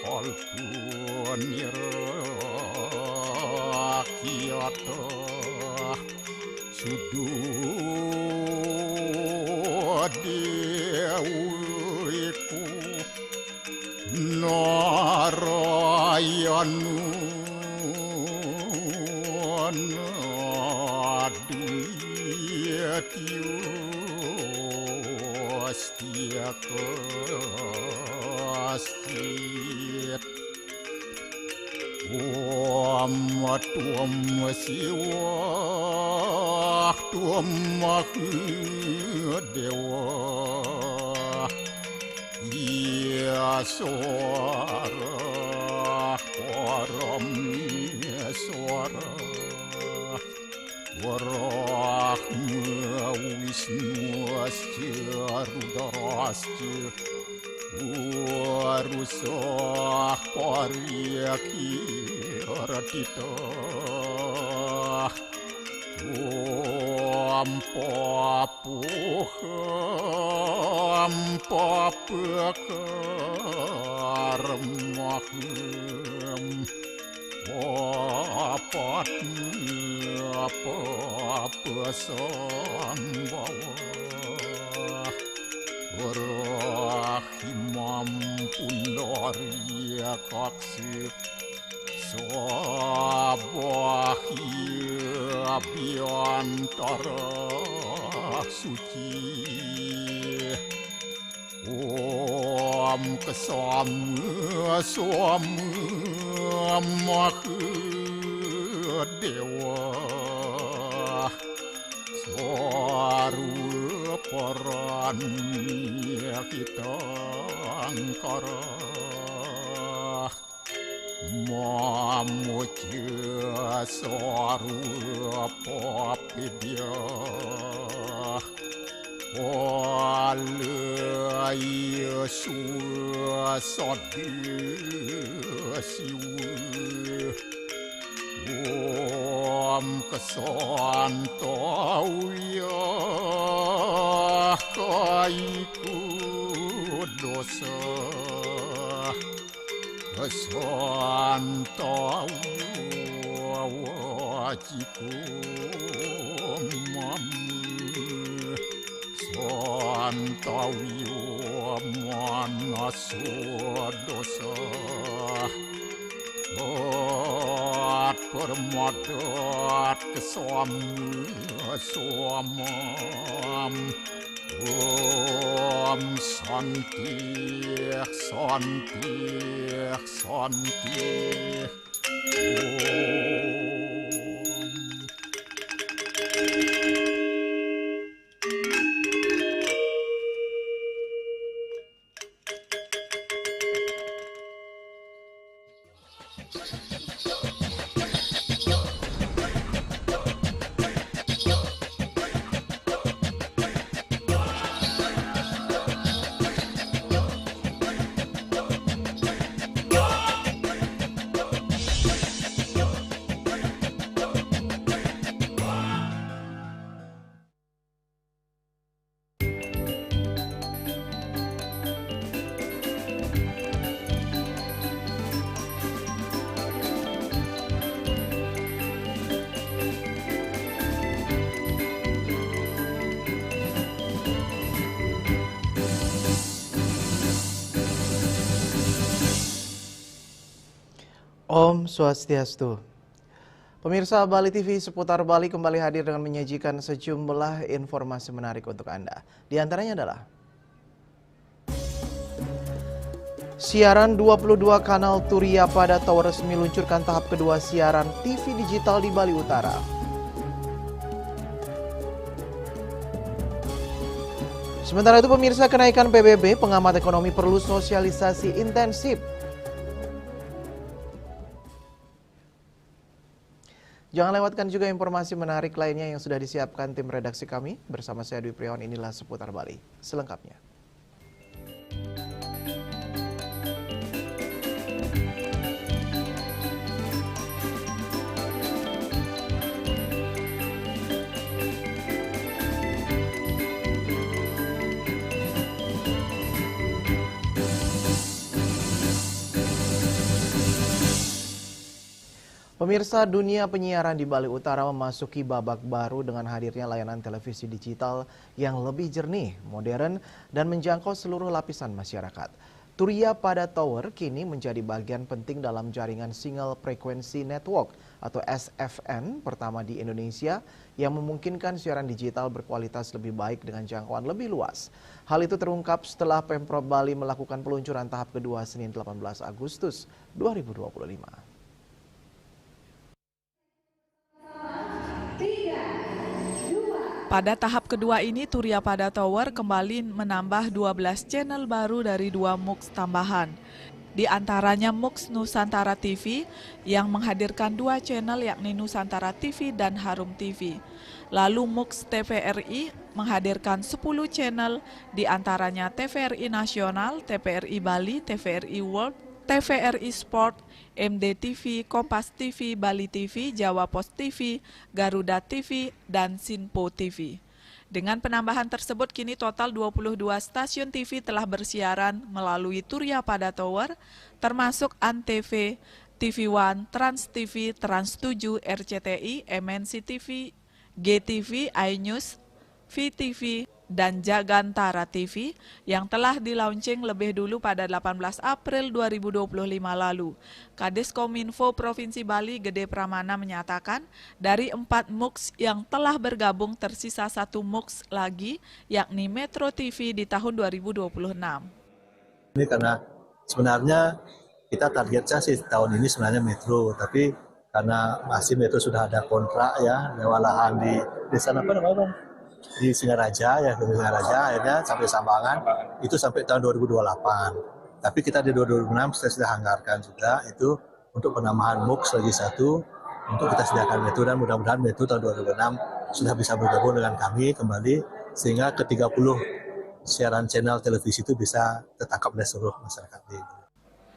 kalpun kiyata sudut dewiku Narayanu Nadiyatyu Astia kastit Tuam siwa Tuam dewa Ya suara Param suara Warahma Wisnu Asya Rudrasya Warusah Paryaki Ratita Ampapukaram Apa-apa-san bawah Rahimam pundaria kaksir Sabahia biantara suci Om kesama dewa Suara perannya kita angkara Mamuja suara papidya Walaya suasadya siwa Om kesantauya kaiku dosa Kesantauya wajiku mamu Santauya manasu dosa Permadat kesamam Om Santi Om Swastiastu. Pemirsa Bali TV seputar Bali kembali hadir dengan menyajikan sejumlah informasi menarik untuk Anda. Di antaranya adalah siaran 22 kanal Turia pada Tower resmi luncurkan tahap kedua siaran TV digital di Bali Utara. Sementara itu pemirsa, kenaikan PBB, pengamat ekonomi perlu sosialisasi intensif. Jangan lewatkan juga informasi menarik lainnya yang sudah disiapkan tim redaksi kami. Bersama saya Dwi Priawan, inilah Seputar Bali selengkapnya. Pemirsa, dunia penyiaran di Bali Utara memasuki babak baru dengan hadirnya layanan televisi digital yang lebih jernih, modern, dan menjangkau seluruh lapisan masyarakat. Turia pada Tower kini menjadi bagian penting dalam jaringan Single Frequency Network atau SFN pertama di Indonesia yang memungkinkan siaran digital berkualitas lebih baik dengan jangkauan lebih luas. Hal itu terungkap setelah Pemprov Bali melakukan peluncuran tahap kedua Senin 18 Agustus 2025. Pada tahap kedua ini, Turia Pada Tower kembali menambah 12 channel baru dari 2 MUX tambahan. Di antaranya MUX Nusantara TV yang menghadirkan 2 channel yakni Nusantara TV dan Harum TV. Lalu MUX TVRI menghadirkan 10 channel di antaranya TVRI Nasional, TVRI Bali, TVRI World, TVRI Sport, MDTV, Kompas TV, Bali TV, Jawa Pos TV, Garuda TV, dan Sinpo TV. Dengan penambahan tersebut, kini total 22 stasiun TV telah bersiaran melalui Turia Pada Tower, termasuk ANTV, TV One, Trans TV, Trans 7, RCTI, MNC TV, GTV, iNews, VTV, dan Jagantara TV yang telah di-launching lebih dulu pada 18 April 2025 lalu. Kadis Kominfo Provinsi Bali Gede Pramana menyatakan dari 4 MUX yang telah bergabung tersisa 1 MUX lagi yakni Metro TV di tahun 2026. Ini karena sebenarnya kita targetnya sih tahun ini sebenarnya Metro, tapi karena masih Metro sudah ada kontrak ya lewat lahan di sana apa namanya? Di Singaraja ya, di Singaraja akhirnya sampai Sambangan itu sampai tahun 2028. Tapi kita di 2026 kita sudah anggarkan juga itu untuk penambahan MUX lagi 1 untuk kita sediakan Metro, dan mudah-mudahan Metro tahun 2026 sudah bisa bergabung dengan kami kembali sehingga ke 30 siaran channel televisi itu bisa tertangkap oleh seluruh masyarakat di Indonesia.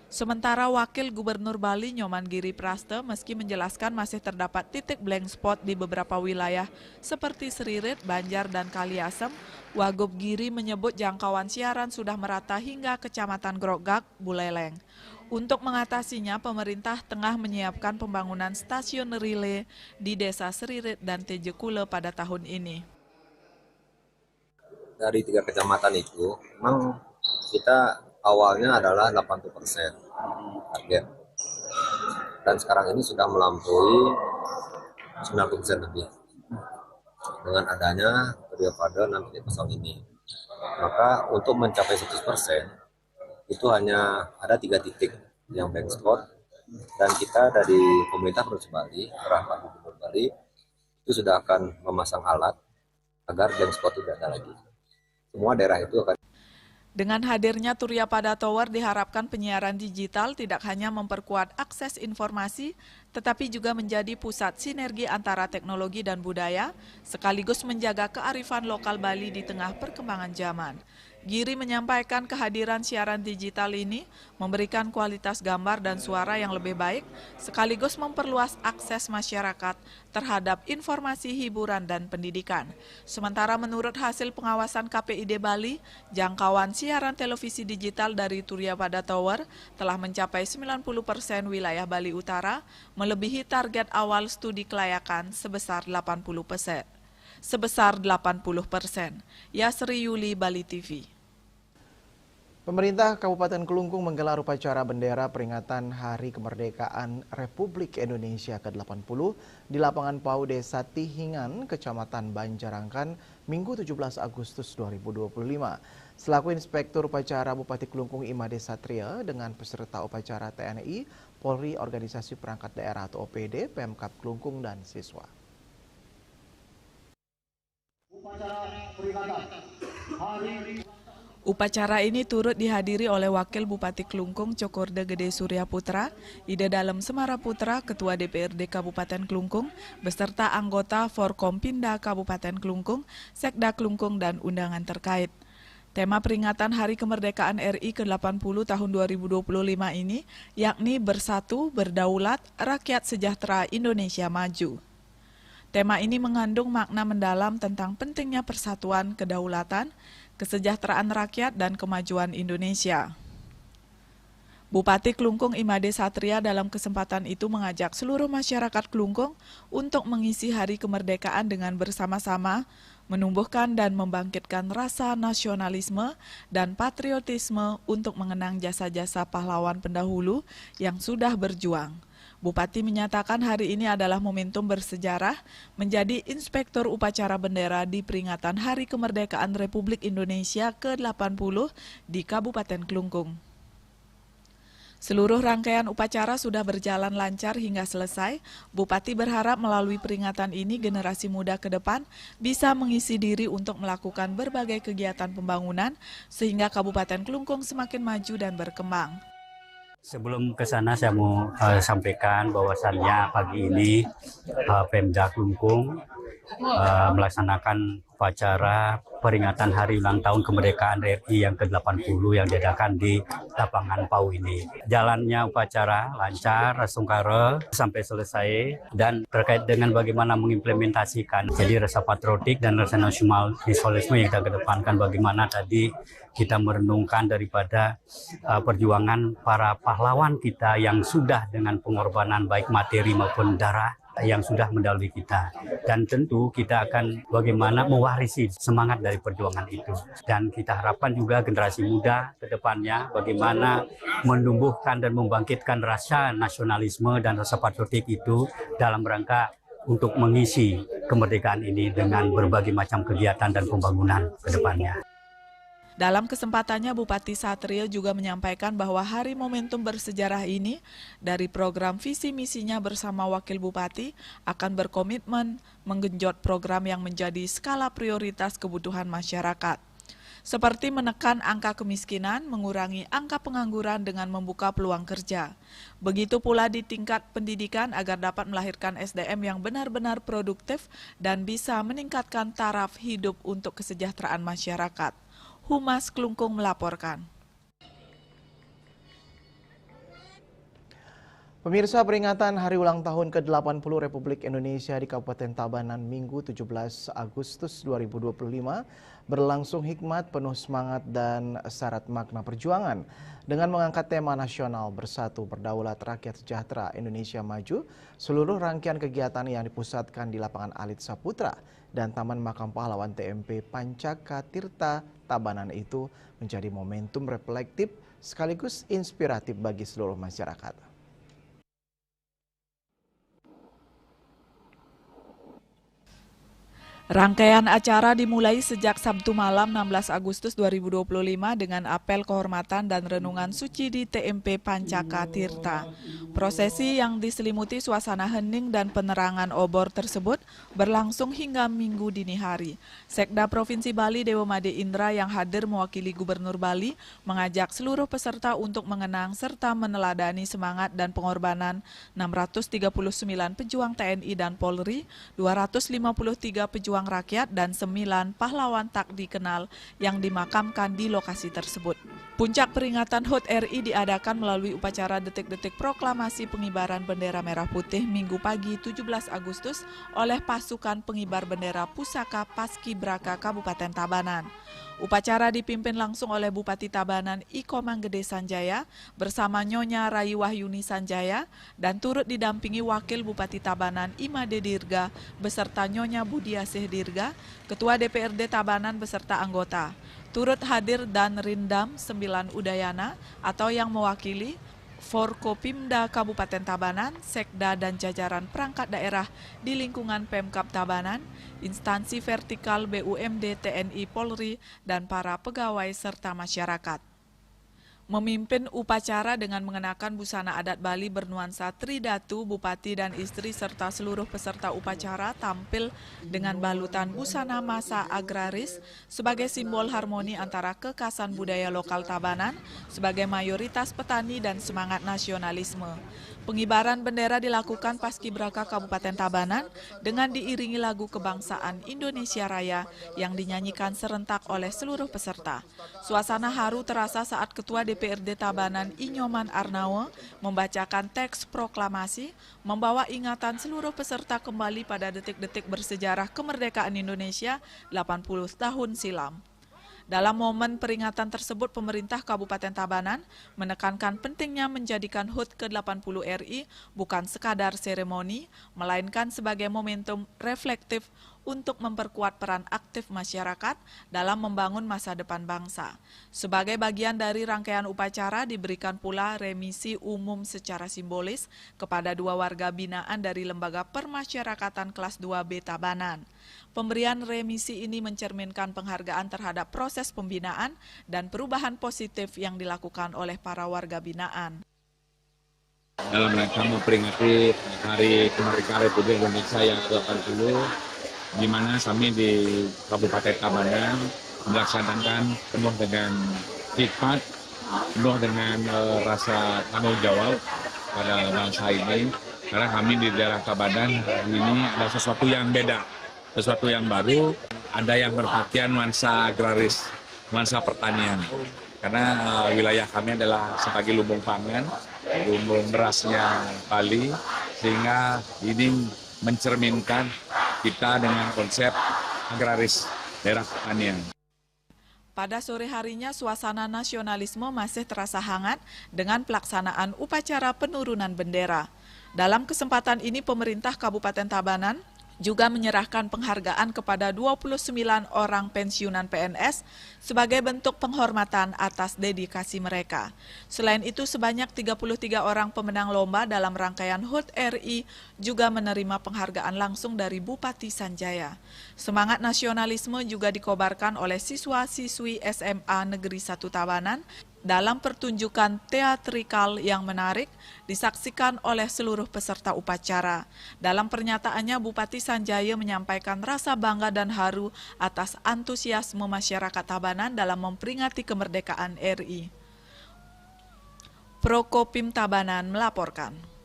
Sementara Wakil Gubernur Bali Nyoman Giri Praste meski menjelaskan masih terdapat titik blank spot di beberapa wilayah seperti Seririt, Banjar, dan Kaliasem, Wagub Giri menyebut jangkauan siaran sudah merata hingga Kecamatan Grogak, Buleleng. Untuk mengatasinya, pemerintah tengah menyiapkan pembangunan stasiun relay di Desa Seririt dan Tejekule pada tahun ini. Dari 3 kecamatan itu, memang kita awalnya adalah 80% target, dan sekarang ini sudah melampaui 90% lebih dengan adanya Turia Pada 6.0 ini. Maka untuk mencapai 100% itu hanya ada 3 titik yang blank spot, dan kita dari pemerintah Provinsi Bali, Pak Gubernur Bali itu sudah akan memasang alat agar blank spot tidak ada lagi. Semua daerah itu akan. Dengan hadirnya Turia Pada Tower diharapkan penyiaran digital tidak hanya memperkuat akses informasi, tetapi juga menjadi pusat sinergi antara teknologi dan budaya, sekaligus menjaga kearifan lokal Bali di tengah perkembangan zaman. Giri menyampaikan kehadiran siaran digital ini memberikan kualitas gambar dan suara yang lebih baik, sekaligus memperluas akses masyarakat terhadap informasi hiburan dan pendidikan. Sementara menurut hasil pengawasan KPID Bali, jangkauan siaran televisi digital dari Turia Pada Tower telah mencapai 90% wilayah Bali Utara, melebihi target awal studi kelayakan sebesar 80%. Yasri Yuli, Bali TV. Pemerintah Kabupaten Kelungkung menggelar upacara bendera peringatan Hari Kemerdekaan Republik Indonesia ke-80 di lapangan PAU Desa Tihingan, Kecamatan Banjarangkan, Minggu 17 Agustus 2025. Selaku Inspektur Upacara Bupati Kelungkung Imade Satria dengan peserta upacara TNI, Polri, Organisasi Perangkat Daerah atau OPD, Pemkab Kelungkung, dan siswa. Upacara ini turut dihadiri oleh Wakil Bupati Kelungkung Cokorde Gede Surya Putra, Ida Dalem Semara Putra, Ketua DPRD Kabupaten Kelungkung, beserta anggota Forkompinda Kabupaten Kelungkung, Sekda Kelungkung, dan undangan terkait. Tema peringatan Hari Kemerdekaan RI ke-80 tahun 2025 ini yakni Bersatu, Berdaulat, Rakyat Sejahtera, Indonesia Maju. Tema ini mengandung makna mendalam tentang pentingnya persatuan, kedaulatan, kesejahteraan rakyat, dan kemajuan Indonesia. Bupati Klungkung Imade Satria dalam kesempatan itu mengajak seluruh masyarakat Klungkung untuk mengisi Hari Kemerdekaan dengan bersama-sama menumbuhkan dan membangkitkan rasa nasionalisme dan patriotisme untuk mengenang jasa-jasa pahlawan pendahulu yang sudah berjuang. Bupati menyatakan hari ini adalah momentum bersejarah menjadi inspektur upacara bendera di peringatan Hari Kemerdekaan Republik Indonesia ke-80 di Kabupaten Klungkung. Seluruh rangkaian upacara sudah berjalan lancar hingga selesai. Bupati berharap melalui peringatan ini generasi muda ke depan bisa mengisi diri untuk melakukan berbagai kegiatan pembangunan sehingga Kabupaten Klungkung semakin maju dan berkembang. Sebelum ke sana saya mau sampaikan bahwasannya pagi ini Pemda Klungkung melaksanakan upacara peringatan Hari Ulang Tahun Kemerdekaan RI yang ke-80 yang diadakan di lapangan PAU ini. Jalannya upacara lancar, sungkara sampai selesai, dan terkait dengan bagaimana mengimplementasikan jadi rasa patriotik dan rasa nasionalisme yang kita kedepankan, bagaimana tadi kita merenungkan daripada perjuangan para pahlawan kita yang sudah dengan pengorbanan baik materi maupun darah yang sudah mendahului kita, dan tentu kita akan bagaimana mewarisi semangat dari perjuangan itu, dan kita harapkan juga generasi muda ke depannya bagaimana menumbuhkan dan membangkitkan rasa nasionalisme dan rasa patriotik itu dalam rangka untuk mengisi kemerdekaan ini dengan berbagai macam kegiatan dan pembangunan ke depannya. Dalam kesempatannya, Bupati Satria juga menyampaikan bahwa hari momentum bersejarah ini dari program visi misinya bersama Wakil Bupati akan berkomitmen menggenjot program yang menjadi skala prioritas kebutuhan masyarakat. Seperti menekan angka kemiskinan, mengurangi angka pengangguran dengan membuka peluang kerja. Begitu pula di tingkat pendidikan agar dapat melahirkan SDM yang benar-benar produktif dan bisa meningkatkan taraf hidup untuk kesejahteraan masyarakat. Humas Klungkung melaporkan. Pemirsa, peringatan Hari Ulang Tahun ke-80 Republik Indonesia di Kabupaten Tabanan Minggu 17 Agustus 2025 berlangsung hikmat, penuh semangat dan syarat makna perjuangan. Dengan mengangkat tema nasional Bersatu Berdaulat Rakyat Sejahtera Indonesia Maju, seluruh rangkaian kegiatan yang dipusatkan di lapangan Alit Saputra dan Taman Makam Pahlawan TMP Pancaka Tirta Tabanan itu menjadi momentum reflektif sekaligus inspiratif bagi seluruh masyarakat. Rangkaian acara dimulai sejak Sabtu malam 16 Agustus 2025 dengan apel kehormatan dan renungan suci di TMP Pancaka Tirta. Prosesi yang diselimuti suasana hening dan penerangan obor tersebut berlangsung hingga Minggu dini hari. Sekda Provinsi Bali Dewa Made Indra yang hadir mewakili Gubernur Bali mengajak seluruh peserta untuk mengenang serta meneladani semangat dan pengorbanan 639 pejuang TNI dan Polri, 253 pejuang rakyat dan 9 pahlawan tak dikenal yang dimakamkan di lokasi tersebut. Puncak peringatan HUT RI diadakan melalui upacara detik-detik proklamasi pengibaran bendera merah putih Minggu pagi 17 Agustus oleh pasukan pengibar bendera Pusaka Paskibraka Kabupaten Tabanan. Upacara dipimpin langsung oleh Bupati Tabanan Iko Manggede Sanjaya bersama Nyonya Rai Wahyuni Sanjaya dan turut didampingi Wakil Bupati Tabanan Imade Dirga beserta Nyonya Budiasih Dirga, Ketua DPRD Tabanan beserta anggota. Turut hadir dan Rindam 9 Udayana atau yang mewakili Forkopimda Kabupaten Tabanan, Sekda dan jajaran perangkat daerah di lingkungan Pemkab Tabanan, instansi vertikal BUMD TNI Polri, dan para pegawai serta masyarakat. Memimpin upacara dengan mengenakan busana adat Bali bernuansa Tridatu, Bupati dan istri serta seluruh peserta upacara tampil dengan balutan busana masa agraris sebagai simbol harmoni antara kekasan budaya lokal Tabanan sebagai mayoritas petani dan semangat nasionalisme. Pengibaran bendera dilakukan Paskibraka Kabupaten Tabanan dengan diiringi lagu kebangsaan Indonesia Raya yang dinyanyikan serentak oleh seluruh peserta. Suasana haru terasa saat Ketua DPRD Tabanan Inyoman Arnawa membacakan teks proklamasi, membawa ingatan seluruh peserta kembali pada detik-detik bersejarah kemerdekaan Indonesia 80 tahun silam. Dalam momen peringatan tersebut, pemerintah Kabupaten Tabanan menekankan pentingnya menjadikan HUT ke-80 RI bukan sekadar seremoni, melainkan sebagai momentum reflektif untuk memperkuat peran aktif masyarakat dalam membangun masa depan bangsa. Sebagai bagian dari rangkaian upacara, diberikan pula remisi umum secara simbolis kepada 2 warga binaan dari Lembaga Permasyarakatan Kelas 2B Tabanan. Pemberian remisi ini mencerminkan penghargaan terhadap proses pembinaan dan perubahan positif yang dilakukan oleh para warga binaan. Dalam rangka memperingati Hari Kemerdekaan Republik Indonesia yang ke-80, di mana kami di Kabupaten Tabanan melaksanakan penuh dengan hikmat, penuh dengan rasa tanggung jawab pada bangsa ini. Karena kami di daerah Tabanan hari ini ada sesuatu yang beda, sesuatu yang baru, ada yang berpakaian nuansa agraris, nuansa pertanian. Karena wilayah kami adalah sebagai lumbung pangan, lumbung berasnya Bali, sehingga ini mencerminkan kita dengan konsep agraris daerah pertanian. Pada sore harinya, suasana nasionalisme masih terasa hangat dengan pelaksanaan upacara penurunan bendera. Dalam kesempatan ini, pemerintah Kabupaten Tabanan juga menyerahkan penghargaan kepada 29 orang pensiunan PNS sebagai bentuk penghormatan atas dedikasi mereka. Selain itu, sebanyak 33 orang pemenang lomba dalam rangkaian HUT RI juga menerima penghargaan langsung dari Bupati Sanjaya. Semangat nasionalisme juga dikobarkan oleh siswa-siswi SMA Negeri 1 Tabanan dalam pertunjukan teatrikal yang menarik disaksikan oleh seluruh peserta upacara. Dalam pernyataannya, Bupati Sanjaya menyampaikan rasa bangga dan haru atas antusiasme masyarakat Tabanan dalam memperingati kemerdekaan RI. Prokopim Tabanan melaporkan.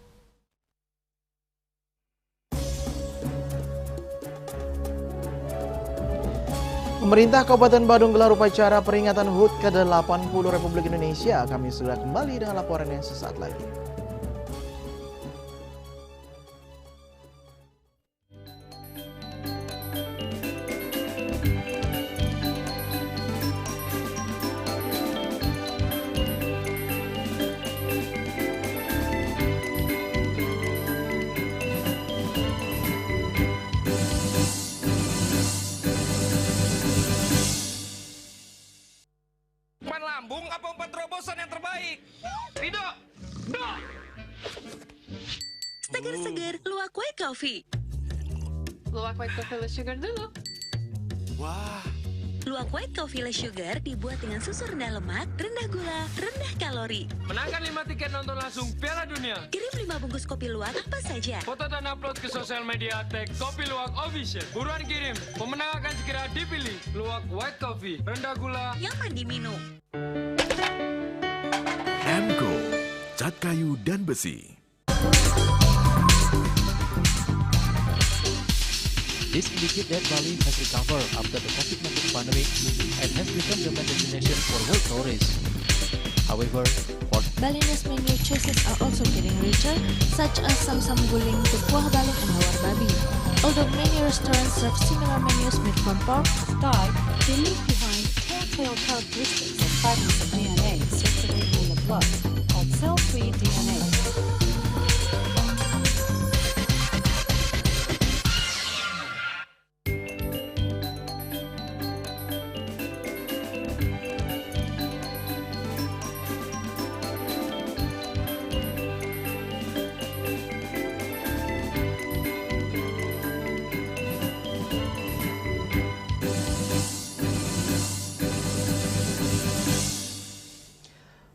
Pemerintah Kabupaten Badung gelar upacara peringatan HUT ke-80 Republik Indonesia. Kami sudah kembali dengan laporan yang sesaat lagi. Lambung apa umpan terobosan yang terbaik? Ridho! No! Seger-seger, luwak white coffee. Luwak white coffee less sugar dulu. Wah! Luwak white coffee less sugar dibuat dengan susu rendah lemak, rendah gula, rendah kalori. Menangkan 5 tiket nonton langsung Piala Dunia. Kirim 5 bungkus kopi luwak apa saja. Foto dan upload ke sosial media tag Kopi Luwak Official. Buruan kirim, pemenang akan segera dipilih. Luwak white coffee, rendah gula, nyaman diminum. Emco, cat kayu dan besi. This indicates that Bali has recovered after the COVID-19 pandemic and has become the main destination for world tourists. However, Balinese menu choices are also getting richer, such as Samsam Guling, Kuah Balin, and Hawar Babi. Although many restaurants serve similar menus made from pork, Thai, they leave behind telltale characteristics of fragments of DNA circulating in the blood, called cell-free DNA.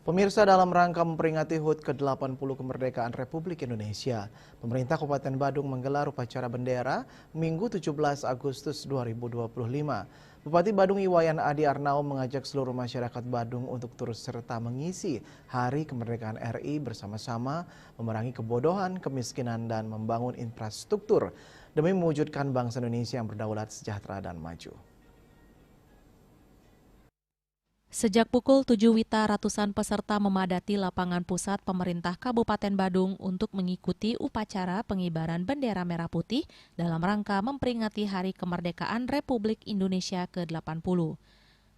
Pemirsa, dalam rangka memperingati HUT ke-80 kemerdekaan Republik Indonesia, pemerintah Kabupaten Badung menggelar upacara bendera Minggu 17 Agustus 2025. Bupati Badung Iwayan Adi Arnao mengajak seluruh masyarakat Badung untuk turut serta mengisi Hari Kemerdekaan RI bersama-sama memerangi kebodohan, kemiskinan, dan membangun infrastruktur demi mewujudkan bangsa Indonesia yang berdaulat, sejahtera, dan maju. Sejak pukul 7 WITA, ratusan peserta memadati lapangan pusat pemerintah Kabupaten Badung untuk mengikuti upacara pengibaran bendera merah putih dalam rangka memperingati Hari Kemerdekaan Republik Indonesia ke-80.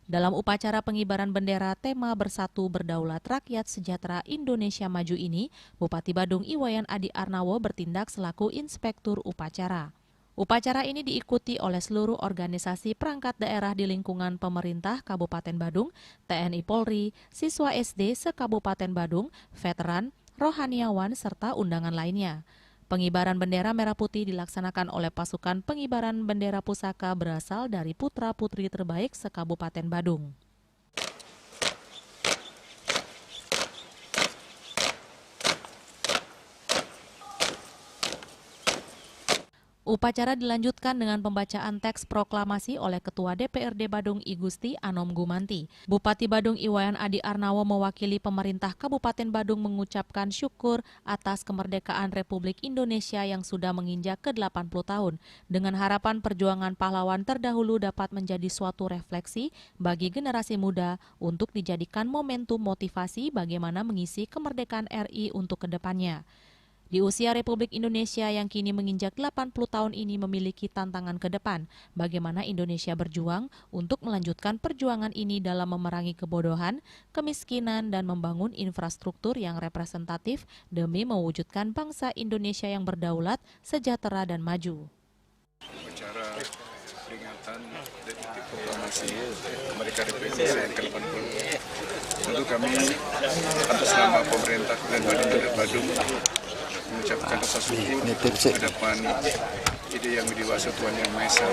Dalam upacara pengibaran bendera tema Bersatu Berdaulat Rakyat Sejahtera Indonesia Maju ini, Bupati Badung Iwayan Adi Arnawo bertindak selaku inspektur upacara. Upacara ini diikuti oleh seluruh organisasi perangkat daerah di lingkungan pemerintah Kabupaten Badung, TNI Polri, siswa SD se-Kabupaten Badung, veteran, rohaniawan, serta undangan lainnya. Pengibaran bendera merah putih dilaksanakan oleh pasukan pengibaran bendera pusaka berasal dari putra-putri terbaik se-Kabupaten Badung. Upacara dilanjutkan dengan pembacaan teks proklamasi oleh Ketua DPRD Badung I Gusti Anom Gumanti. Bupati Badung Iwayan Adi Arnawo mewakili pemerintah Kabupaten Badung mengucapkan syukur atas kemerdekaan Republik Indonesia yang sudah menginjak ke-80 tahun, dengan harapan perjuangan pahlawan terdahulu dapat menjadi suatu refleksi bagi generasi muda untuk dijadikan momentum motivasi bagaimana mengisi kemerdekaan RI untuk kedepannya. Di usia Republik Indonesia yang kini menginjak 80 tahun ini memiliki tantangan ke depan, bagaimana Indonesia berjuang untuk melanjutkan perjuangan ini dalam memerangi kebodohan, kemiskinan, dan membangun infrastruktur yang representatif demi mewujudkan bangsa Indonesia yang berdaulat, sejahtera, dan maju. Upacara peringatan detik proklamasi kemerdekaan Republik Indonesia yang ke-80. Tentu kami atas nama pemerintah Kabupaten Badung mengucapkan rasa syukur di hadapan ide yang dewasa Tuhan Yang Maha Esa,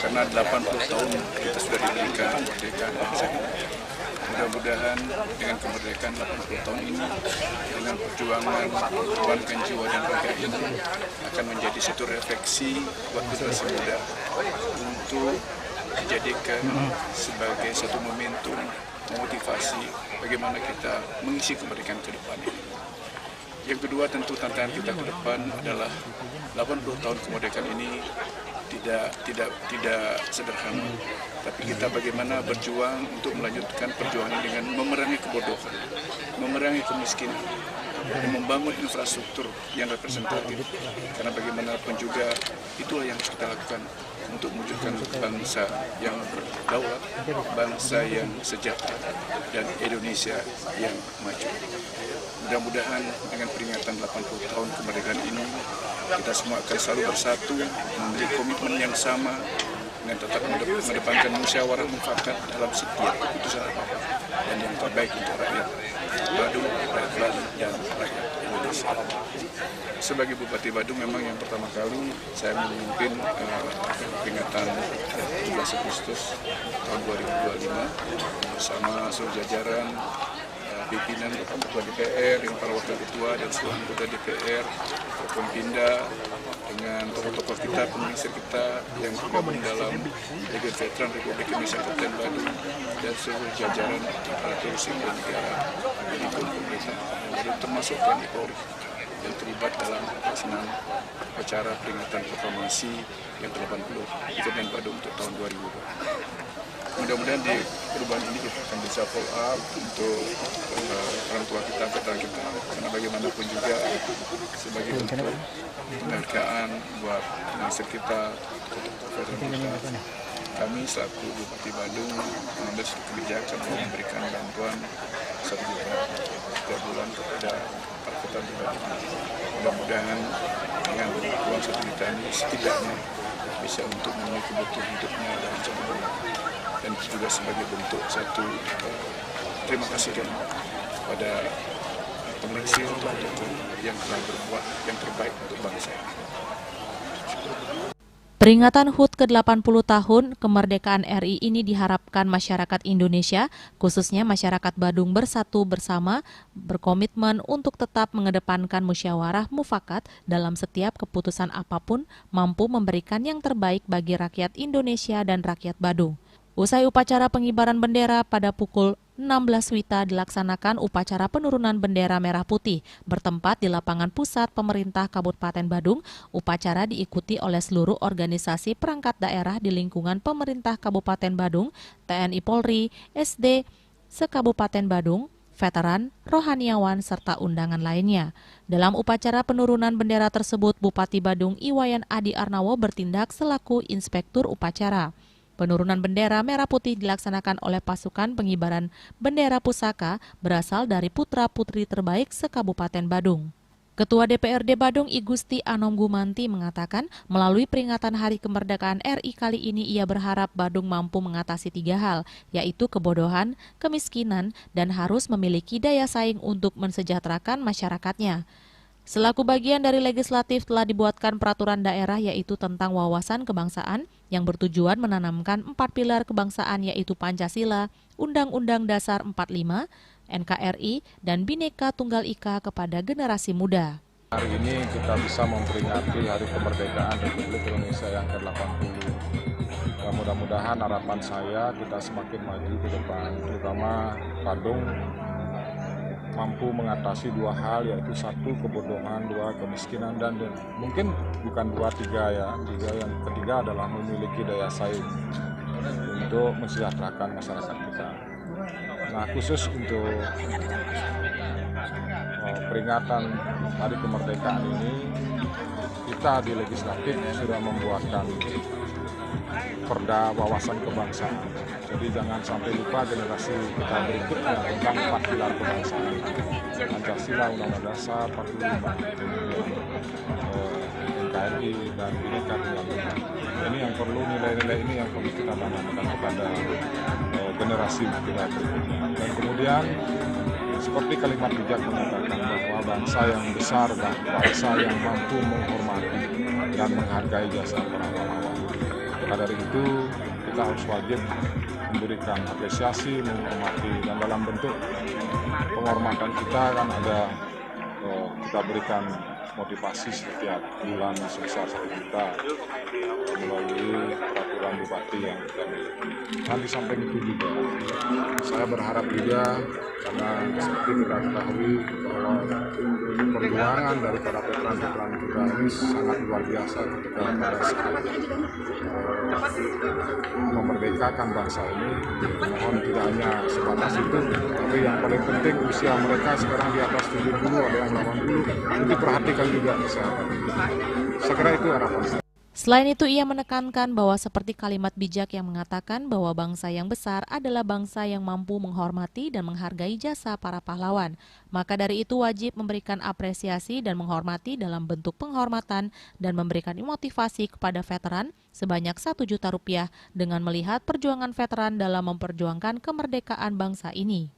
karena 80 tahun kita sudah diberikan kemerdekaan bangsa ini. Mudah-mudahan dengan kemerdekaan 80 tahun ini, dengan perjuangan korbankan jiwa dan raga ini, akan menjadi satu refleksi buat generasi muda untuk dijadikan sebagai satu momentum motivasi bagaimana kita mengisi kemerdekaan ke depan ini. Yang kedua, tentu tantangan kita ke depan adalah 80 tahun kemerdekaan ini tidak sederhana. Tapi kita bagaimana berjuang untuk melanjutkan perjuangan dengan memerangi kebodohan, memerangi kemiskinan, dan membangun infrastruktur yang representatif. Karena bagaimanapun juga itulah yang harus kita lakukan untuk mewujudkan bangsa yang berdaulat, bangsa yang sejahtera, dan Indonesia yang maju. Mudah-mudahan dengan peringatan 80 tahun kemerdekaan ini, kita semua akan selalu bersatu, memiliki komitmen yang sama, dengan tetap mengedepankan musyawarah mufakat dalam setiap keputusan apapun, dan yang terbaik untuk rakyat Badung, rakyat Badung, dan rakyat Indonesia. Sebagai Bupati Badung, memang yang pertama kali saya memimpin peringatan 17 Agustus tahun 2025 bersama seluruh jajaran pimpinan Ketua DPR, dengan para wakil ketua dan seluruh anggota DPR, Pempinda, dengan tokoh-tokoh kita, peminister kita yang tergabung dalam Liga Veteran Republik Indonesia Kabupaten Badung, dan seluruh jajaran aparatur sipil negara di pemerintah Badung, termasuk TNI Polri yang terlibat dalam pelaksanaan upacara peringatan proklamasi yang ke-80 di Kabupaten Badung untuk tahun 2020. Mudah-mudahan di perubahan ini kita akan bisa follow up untuk orang tua kita, veteran kita, karena bagaimanapun juga sebagai bentuk penghargaan buat minister kita, veteran kita, kami selaku Bupati Badung mengambil suatu kebijakan untuk memberikan bantuan 1 juta setiap bulan kepada para veteran di Badung. Mudah-mudahan dengan uang 1 juta ini setidaknya bisa untuk memenuhi kebutuhan hidupnya dalam 1 bulan. Dan juga sebagai bentuk satu terima kasih kami pada pengisi untuk yang telah berbuat yang terbaik untuk bangsa. Peringatan HUT ke-80 tahun kemerdekaan RI ini diharapkan masyarakat Indonesia, khususnya masyarakat Badung bersatu bersama, berkomitmen untuk tetap mengedepankan musyawarah mufakat dalam setiap keputusan apapun, mampu memberikan yang terbaik bagi rakyat Indonesia dan rakyat Badung. Usai upacara pengibaran bendera pada pukul 16 WITA dilaksanakan upacara penurunan bendera merah putih bertempat di lapangan pusat pemerintah Kabupaten Badung. Upacara diikuti oleh seluruh organisasi perangkat daerah di lingkungan pemerintah Kabupaten Badung, TNI Polri, SD se-Kabupaten Badung, veteran, rohaniawan, serta undangan lainnya. Dalam upacara penurunan bendera tersebut, Bupati Badung Iwayan Adi Arnawo bertindak selaku inspektur upacara. Penurunan bendera merah putih dilaksanakan oleh pasukan pengibaran bendera pusaka berasal dari putra-putri terbaik se-Kabupaten Badung. Ketua DPRD Badung I Gusti Anom Gumanti mengatakan melalui peringatan Hari Kemerdekaan RI kali ini ia berharap Badung mampu mengatasi 3 hal, yaitu kebodohan, kemiskinan, dan harus memiliki daya saing untuk mensejahterakan masyarakatnya. Selaku bagian dari legislatif telah dibuatkan peraturan daerah yaitu tentang wawasan kebangsaan yang bertujuan menanamkan 4 pilar kebangsaan yaitu Pancasila, Undang-Undang Dasar 45, NKRI, dan Bhinneka Tunggal Ika kepada generasi muda. Hari ini kita bisa memperingati Hari Kemerdekaan Republik Indonesia yang ke-80. Ya, mudah-mudahan harapan saya kita semakin maju ke depan, terutama Badung mampu mengatasi 2 hal, yaitu 1 kebodohan, 2 kemiskinan, dan mungkin bukan 2, 3 ya. Yang ketiga adalah memiliki daya saing untuk mensejahterakan masyarakat kita. Nah, khusus untuk peringatan Hari Kemerdekaan ini, kita di legislatif sudah membuatkan perda wawasan kebangsaan. Jadi jangan sampai lupa generasi kita berikutnya tentang 4 pilar kebangsaan. Pancasila, Undang-Undang Dasar 45, NKRI, dan Bhinneka Tunggal Ika. Ini yang perlu, nilai-nilai ini yang perlu kita tanamkan kepada generasi kita berikutnya. Dan kemudian seperti kalimat bijak mengatakan bahwa bangsa yang besar dan bangsa yang mampu menghormati dan menghargai jasa para pahlawan. Maka dari itu kita harus wajib memberikan apresiasi, menghormati, dan dalam bentuk penghormatan kita kan ada kita berikan motivasi setiap bulan sebesar 1 juta melalui peraturan bupati yang kita miliki. Nanti samping itu juga saya berharap juga, karena seperti kita ketahui bahwa perjuangan dari para veteran-veteran kita ini sangat luar biasa ketika pada saat memerdekakan bangsa ini. Mohon tidak hanya sebatas itu, tapi yang paling penting usia mereka sekarang di atas 70, ada yang 80, itu perhatikan juga kesehatan. Saya kira itu harapan saya. Selain itu, ia menekankan bahwa seperti kalimat bijak yang mengatakan bahwa bangsa yang besar adalah bangsa yang mampu menghormati dan menghargai jasa para pahlawan. Maka dari itu wajib memberikan apresiasi dan menghormati dalam bentuk penghormatan dan memberikan motivasi kepada veteran sebanyak 1 juta rupiah dengan melihat perjuangan veteran dalam memperjuangkan kemerdekaan bangsa ini.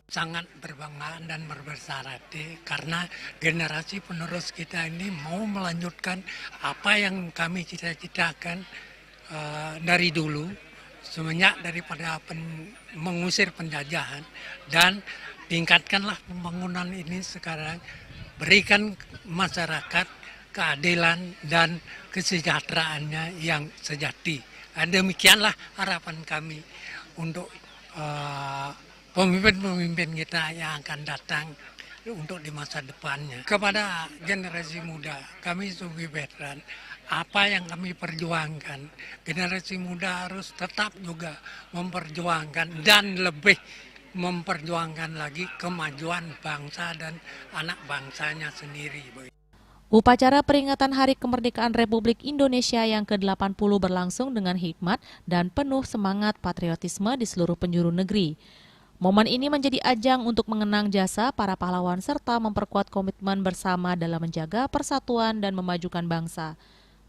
Sangat berbangga dan berbesar hati karena generasi penerus kita ini mau melanjutkan apa yang kami cita-citakan dari dulu, semenjak daripada mengusir penjajahan, dan tingkatkanlah pembangunan ini sekarang, berikan masyarakat keadilan dan kesejahteraannya yang sejati. Demikianlah harapan kami untuk pemimpin-pemimpin kita yang akan datang untuk di masa depannya. Kepada generasi muda, kami sebagai veteran, apa yang kami perjuangkan, generasi muda harus tetap juga memperjuangkan dan lebih memperjuangkan lagi kemajuan bangsa dan anak bangsanya sendiri. Upacara peringatan Hari Kemerdekaan Republik Indonesia yang ke-80 berlangsung dengan hikmat dan penuh semangat patriotisme di seluruh penjuru negeri. Momen ini menjadi ajang untuk mengenang jasa para pahlawan serta memperkuat komitmen bersama dalam menjaga persatuan dan memajukan bangsa.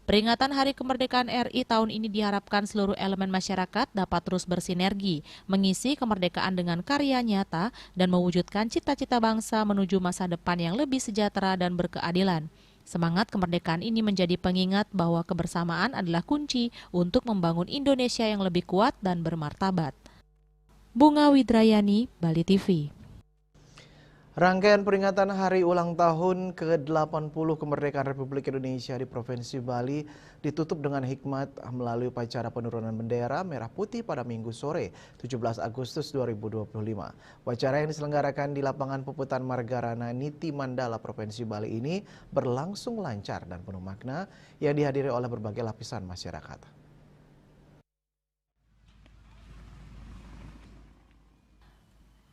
Peringatan Hari Kemerdekaan RI tahun ini diharapkan seluruh elemen masyarakat dapat terus bersinergi, mengisi kemerdekaan dengan karya nyata, dan mewujudkan cita-cita bangsa menuju masa depan yang lebih sejahtera dan berkeadilan. Semangat kemerdekaan ini menjadi pengingat bahwa kebersamaan adalah kunci untuk membangun Indonesia yang lebih kuat dan bermartabat. Bunga Widrayani, Bali TV. Rangkaian peringatan hari ulang tahun ke-80 kemerdekaan Republik Indonesia di Provinsi Bali ditutup dengan hikmat melalui upacara penurunan bendera merah putih pada Minggu sore 17 Agustus 2025. Upacara yang diselenggarakan di lapangan Puputan Margarana Niti Mandala Provinsi Bali ini berlangsung lancar dan penuh makna yang dihadiri oleh berbagai lapisan masyarakat.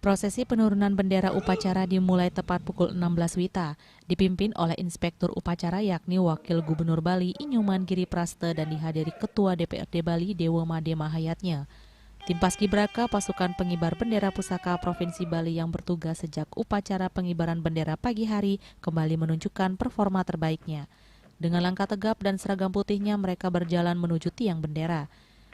Prosesi penurunan bendera upacara dimulai tepat pukul 16 WITA, dipimpin oleh Inspektur Upacara yakni Wakil Gubernur Bali Inyoman Giripraste dan dihadiri Ketua DPRD Bali Dewa Made Mahayatnya. Tim Paskibraka pasukan pengibar bendera pusaka Provinsi Bali yang bertugas sejak upacara pengibaran bendera pagi hari kembali menunjukkan performa terbaiknya. Dengan langkah tegap dan seragam putihnya mereka berjalan menuju tiang bendera.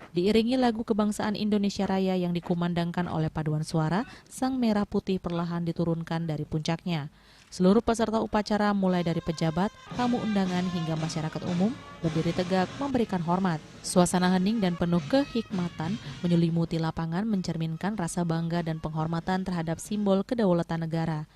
Diiringi lagu kebangsaan Indonesia Raya yang dikumandangkan oleh paduan suara, sang merah putih perlahan diturunkan dari puncaknya. Seluruh peserta upacara mulai dari pejabat, tamu undangan hingga masyarakat umum berdiri tegak memberikan hormat. Suasana hening dan penuh kehikmatan menyelimuti lapangan mencerminkan rasa bangga dan penghormatan terhadap simbol kedaulatan negara.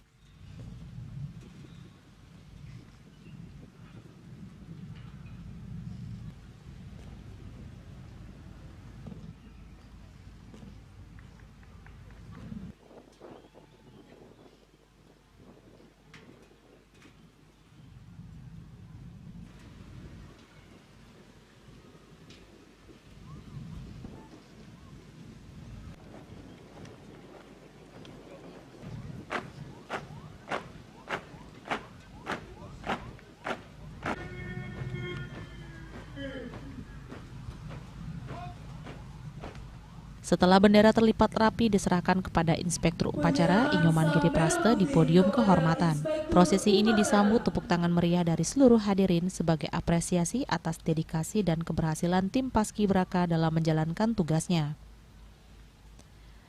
Setelah bendera terlipat rapi diserahkan kepada Inspektur Upacara Inyoman Giripraste di podium kehormatan. Prosesi ini disambut tepuk tangan meriah dari seluruh hadirin sebagai apresiasi atas dedikasi dan keberhasilan tim Paskibraka dalam menjalankan tugasnya.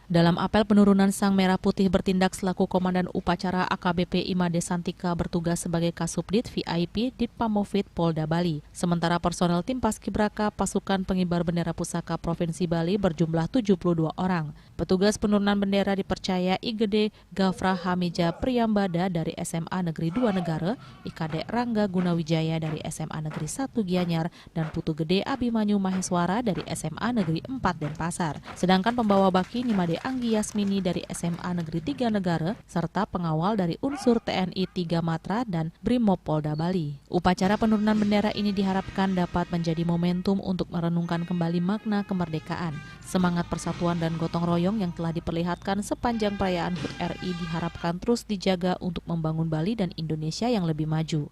Dalam apel penurunan Sang Merah Putih bertindak selaku Komandan Upacara AKBP Imade Santika bertugas sebagai Kasubdit VIP Ditpamovit Polda Bali. Sementara personel tim Paskibraka pasukan pengibar bendera pusaka Provinsi Bali berjumlah 72 orang. Petugas penurunan bendera dipercaya IGD Gafra Hamija Priyambada dari SMA Negeri 2 Negara, IKD Rangga Gunawijaya dari SMA Negeri 1 Gianyar, dan Putu Gede Abimanyu Maheswara dari SMA Negeri 4 Denpasar. Sedangkan pembawa baki Nimade Anggi Yasmini dari SMA Negeri 3 Negara, serta pengawal dari unsur TNI 3 Matra dan Brimob Polda Bali. Upacara penurunan bendera ini diharapkan dapat menjadi momentum untuk merenungkan kembali makna kemerdekaan. Semangat persatuan dan gotong royong yang telah diperlihatkan sepanjang perayaan HUT RI diharapkan terus dijaga untuk membangun Bali dan Indonesia yang lebih maju.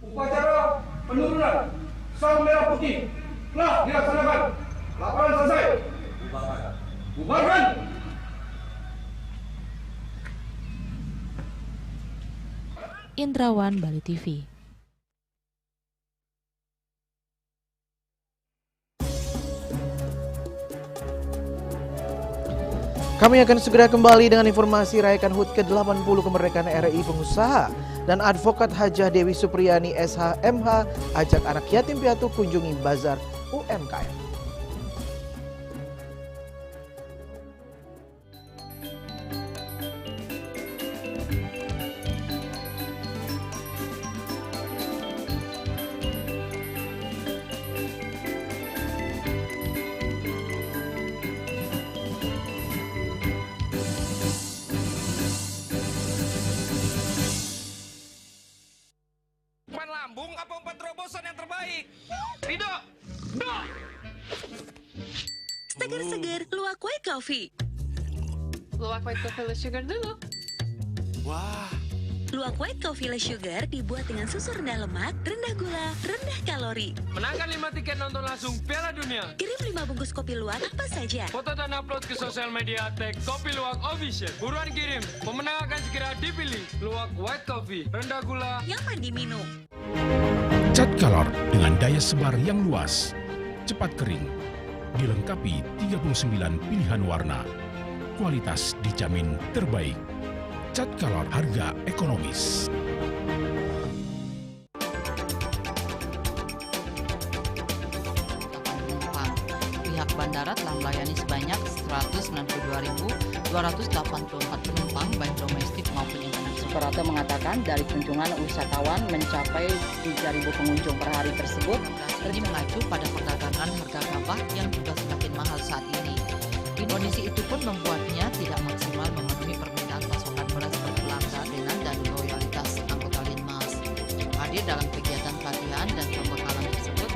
Upacara penurunan Sang Merah Putih telah dilaksanakan. Laporan selesai. Bubarkan. Indrawan, Bali TV. Kami akan segera kembali dengan informasi rayakan HUT ke-80 kemerdekaan RI pengusaha dan advokat Hajah Dewi Supriyani SH MH ajak anak yatim piatu kunjungi bazar UMKM. Lambung apa umpan terobosan yang terbaik? Rido! Do! Seger-seger, luwak white coffee. Luwak white coffee less sugar dulu. Wah! Luwak white coffee less sugar dibuat dengan susu rendah lemak, rendah gula, rendah kalori. Menangkan 5 tiket nonton langsung Piala Dunia. Kirim 5 bungkus kopi luwak apa saja. Foto dan upload ke sosial media tag Kopi Luwak Official. Buruan kirim, pemenang akan segera dipilih. Luwak white coffee, rendah gula, nyaman diminum. Cat color dengan daya sebar yang luas, cepat kering, dilengkapi 39 pilihan warna. Kualitas dijamin terbaik. Cat color harga ekonomis. Pihak bandara telah melayani sebanyak 192.284 penumpang baik domestik maupun internasional. Operator mengatakan dari kunjungan wisatawan mencapai 3.000 pengunjung per hari tersebut. Ini mengacu pada perdagangan harga gabah yang juga semakin mahal saat ini. Kondisi itu pun membuatnya tidak maksimal memenuhi permintaan pasokan beras berkelangka dengan dan loyalitas anggota Linmas. Hadir dalam kegiatan pelatihan dan pembekalan tersebut.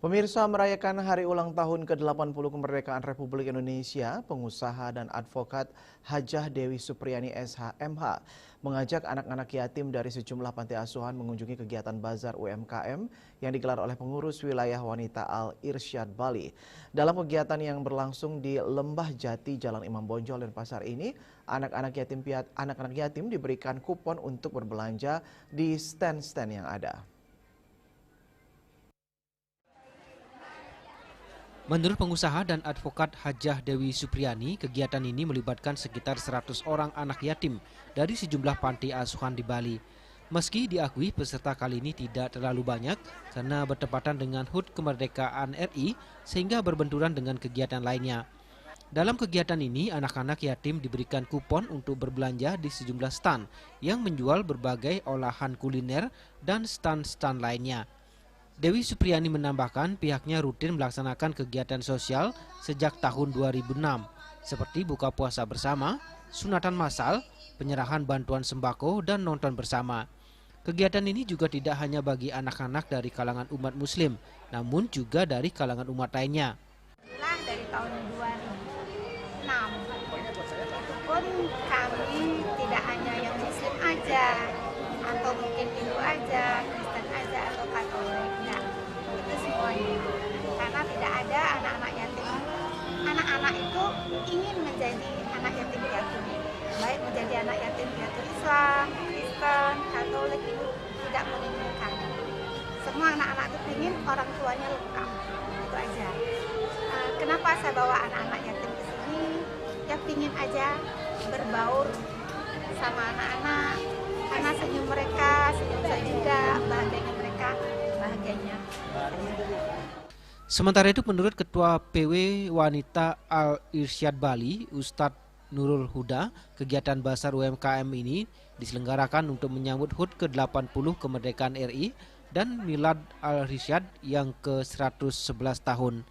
Pemirsa, merayakan hari ulang tahun ke-80 kemerdekaan Republik Indonesia, pengusaha dan advokat Hajah Dewi Supriyani SH.MH mengajak anak-anak yatim dari sejumlah panti asuhan mengunjungi kegiatan Bazar UMKM yang digelar oleh pengurus wilayah wanita Al-Irsyad Bali. Dalam kegiatan yang berlangsung di Lembah Jati, Jalan Imam Bonjol dan Pasar ini, anak-anak yatim diberikan kupon untuk berbelanja di stand-stand yang ada. Menurut pengusaha dan advokat Hajah Dewi Supriyani, kegiatan ini melibatkan sekitar 100 orang anak yatim dari sejumlah panti asuhan di Bali. Meski diakui peserta kali ini tidak terlalu banyak karena bertepatan dengan HUT kemerdekaan RI sehingga berbenturan dengan kegiatan lainnya. Dalam kegiatan ini, anak-anak yatim diberikan kupon untuk berbelanja di sejumlah stand yang menjual berbagai olahan kuliner dan stand-stand lainnya. Dewi Supriyani menambahkan pihaknya rutin melaksanakan kegiatan sosial sejak tahun 2006, seperti buka puasa bersama, sunatan massal, penyerahan bantuan sembako, dan nonton bersama. Kegiatan ini juga tidak hanya bagi anak-anak dari kalangan umat muslim, namun juga dari kalangan umat lainnya. Dari tahun 2006, pun kami tidak hanya yang muslim aja, atau mungkin Hindu aja, Kristen aja, atau Katolik. Nah, itu semuanya. Karena tidak ada anak-anak yatim. Anak-anak itu ingin menjadi anak yatim piatu. Baik menjadi anak yatim piatu Islam, Kristen, Katolik, itu tidak menginginkan. Semua anak-anak itu ingin orang tuanya lengkap. Itu aja. Kenapa saya bawa anak-anak yatim ke sini? Ya ingin aja berbaur sama anak-anak. Karena senyum mereka, senyum saya juga, bahagianya mereka, bahagianya. Sementara itu menurut Ketua PW Wanita Al-Irsyad Bali, Ustadz Nurul Huda, kegiatan Bazar UMKM ini diselenggarakan untuk menyambut HUT ke-80 kemerdekaan RI dan Milad Al-Irsyad yang ke-111 tahun.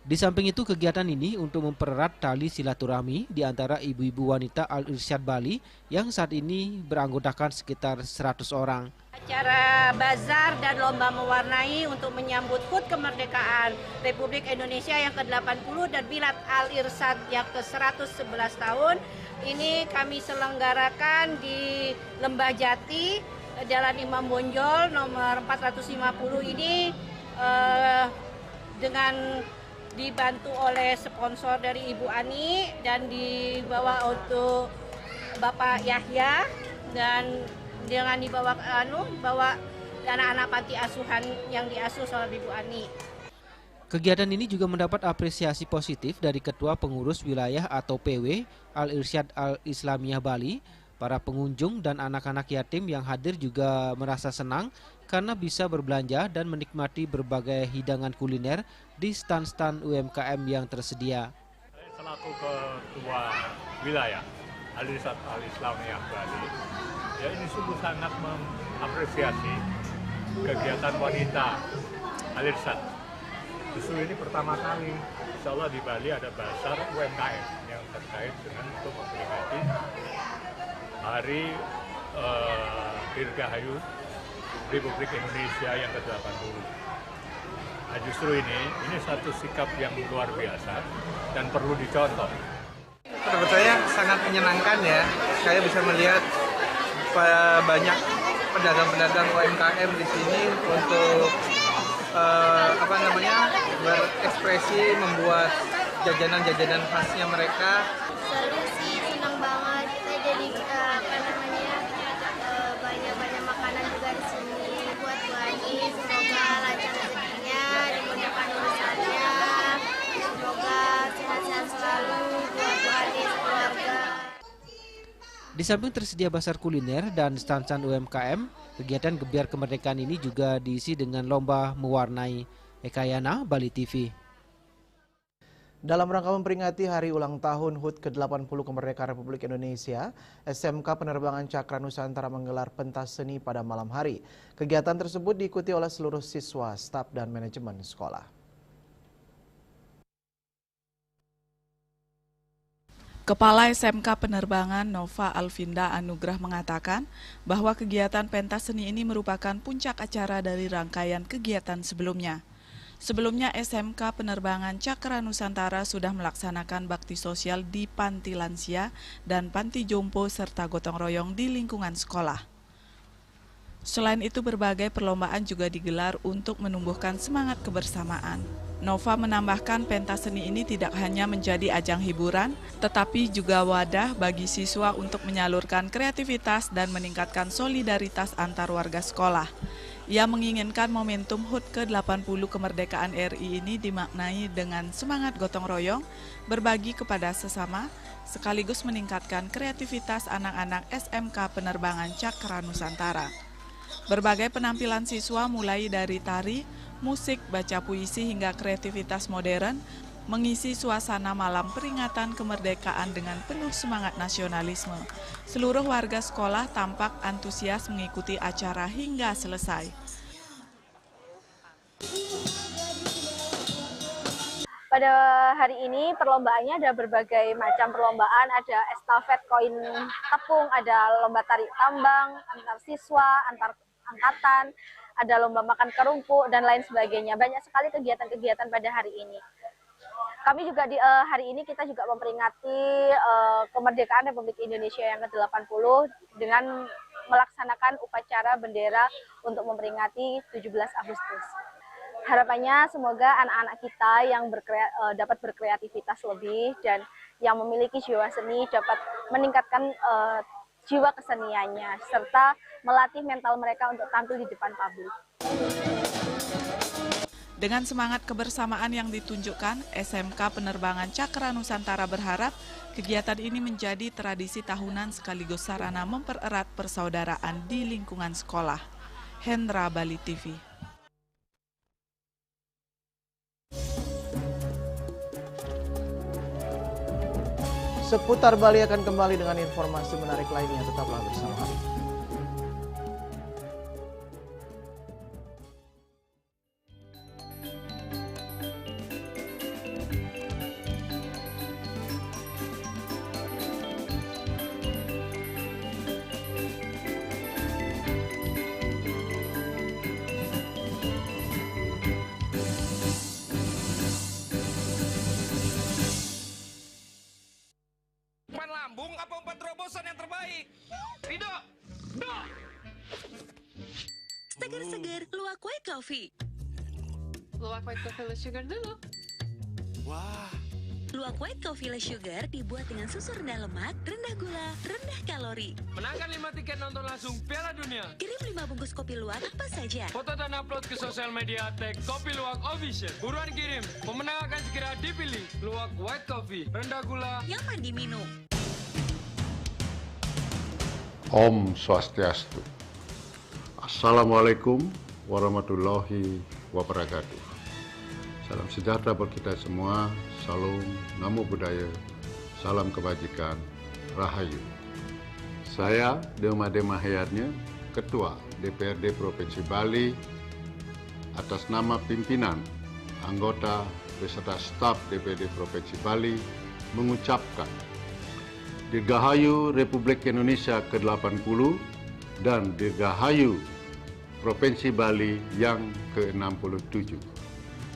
Di samping itu, kegiatan ini untuk mempererat tali silaturahmi di antara ibu-ibu wanita Al-Irsyad Bali yang saat ini beranggotakan sekitar 100 orang. Acara bazar dan lomba mewarnai untuk menyambut HUT kemerdekaan Republik Indonesia yang ke-80 dan Milad Al-Irsyad yang ke-111 tahun ini kami selenggarakan di Lembah Jati, Jalan Imam Bonjol nomor 450 ini dengan dibantu oleh sponsor dari Ibu Ani dan dibawa untuk Bapak Yahya dan dengan dibawa bawa anak-anak panti asuhan yang diasuh oleh Ibu Ani. Kegiatan ini juga mendapat apresiasi positif dari Ketua Pengurus Wilayah atau PW Al-Irsyad Al-Islamiyah Bali. Para pengunjung dan anak-anak yatim yang hadir juga merasa senang karena bisa berbelanja dan menikmati berbagai hidangan kuliner di stand-stand UMKM yang tersedia. Selaku Ketua Wilayah Al-Irsyad Al-Islamiyah Bali, ya ini sungguh sangat mengapresiasi kegiatan wanita Al-Irsyad. Justru ini pertama kali, insya Allah di Bali ada Bazar UMKM yang terkait dengan untuk memperingati Hari Dirgahayu Republik Indonesia yang ke-80. Nah, justru ini satu sikap yang luar biasa dan perlu dicontoh. Menurut saya sangat menyenangkan ya, saya bisa melihat banyak pedagang-pedagang UMKM di sini untuk berekspresi, membuat jajanan-jajanan khasnya mereka. Seru sih, senang banget. Kita jadi banyak makanan juga di sini buat Bu Ani. Semoga lancar rezekinya, dimudahkan urusannya. Semoga sehat-sehat selalu buat Bu Ani sekeluarga. Di samping tersedia pasar kuliner dan stand-stand UMKM, kegiatan Gebiar Kemerdekaan ini juga diisi dengan lomba mewarnai. Eka Yana, Bali TV. Dalam rangka memperingati hari ulang tahun HUT ke-80 kemerdekaan Republik Indonesia, SMK Penerbangan Cakra Nusantara menggelar pentas seni pada malam hari. Kegiatan tersebut diikuti oleh seluruh siswa, staf, dan manajemen sekolah. Kepala SMK Penerbangan Nova Alvinda Anugrah mengatakan bahwa kegiatan pentas seni ini merupakan puncak acara dari rangkaian kegiatan sebelumnya. Sebelumnya SMK Penerbangan Cakra Nusantara sudah melaksanakan bakti sosial di panti lansia dan panti jompo serta gotong royong di lingkungan sekolah. Selain itu berbagai perlombaan juga digelar untuk menumbuhkan semangat kebersamaan. Nova menambahkan pentas seni ini tidak hanya menjadi ajang hiburan, tetapi juga wadah bagi siswa untuk menyalurkan kreativitas dan meningkatkan solidaritas antar warga sekolah. Ia menginginkan momentum HUT ke-80 kemerdekaan RI ini dimaknai dengan semangat gotong royong, berbagi kepada sesama, sekaligus meningkatkan kreativitas anak-anak SMK Penerbangan Cakra Nusantara. Berbagai penampilan siswa mulai dari tari, musik, baca puisi hingga kreativitas modern mengisi suasana malam peringatan kemerdekaan dengan penuh semangat nasionalisme. Seluruh warga sekolah tampak antusias mengikuti acara hingga selesai. Pada hari ini perlombaannya ada berbagai macam perlombaan, ada estafet koin tepung, ada lomba tarik tambang antar siswa, antar angkatan, ada lomba makan kerupuk dan lain sebagainya. Banyak sekali kegiatan-kegiatan pada hari ini. Kami juga di hari ini kita juga memperingati kemerdekaan Republik Indonesia yang ke-80 dengan melaksanakan upacara bendera untuk memperingati 17 Agustus. Harapannya semoga anak-anak kita yang dapat berkreativitas lebih dan yang memiliki jiwa seni dapat meningkatkan jiwa keseniannya serta melatih mental mereka untuk tampil di depan publik. Dengan semangat kebersamaan yang ditunjukkan, SMK Penerbangan Cakra Nusantara berharap kegiatan ini menjadi tradisi tahunan sekaligus sarana mempererat persaudaraan di lingkungan sekolah. Hendra, Bali TV. Seputar Bali akan kembali dengan informasi menarik lainnya. Tetaplah bersama kami. Lambung apa umpan terobosan yang terbaik? Rido! Seger-seger, luwak white coffee. Luwak white coffee less sugar dulu. Wah. Luwak white coffee less sugar dibuat dengan susu rendah lemak, rendah gula, rendah kalori. Menangkan 5 tiket nonton langsung Piala Dunia. Kirim 5 bungkus kopi luwak apa saja. Foto dan upload ke sosial media tag Kopi Luwak Official. Buruan kirim, pemenang akan segera dipilih. Luwak white coffee, rendah gula, nyaman diminum. Om Swastiastu. Assalamualaikum warahmatullahi wabarakatuh. Salam sejahtera buat kita semua. Salam, namo buddhaya, salam kebajikan, rahayu. Saya Dema Hayatnya, Ketua DPRD Provinsi Bali, atas nama pimpinan, anggota, beserta staf DPRD Provinsi Bali, mengucapkan Dirgahayu Republik Indonesia ke-80 dan Dirgahayu Provinsi Bali yang ke-67.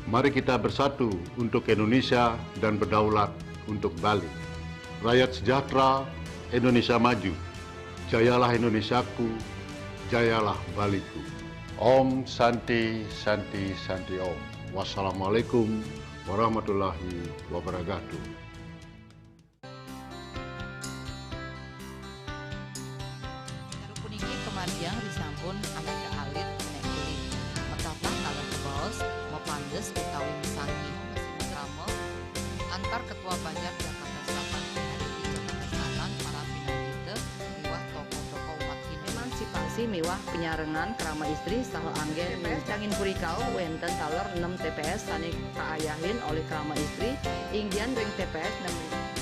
Mari kita bersatu untuk Indonesia dan berdaulat untuk Bali. Rakyat sejahtera, Indonesia maju. Jayalah Indonesiaku, jayalah Baliku. Om Santi Santi Santi Om. Wassalamualaikum warahmatullahi wabarakatuh. Kemarjang disampun angkat ke alit nek kulit. Betapa kalau ke bos mau pandes utawi misangi mesin kramo antar ketua Banjar Jakarta Selatan hari di Jakarta Selatan para pinangite miwah tokoh-tokoh umat Hindu. Emansipasi miwah penyarengan krama istri saha anggen mencangin purikau wenten taler 6 TPS sani kaayahin oleh krama istri inggian ring TPS 6.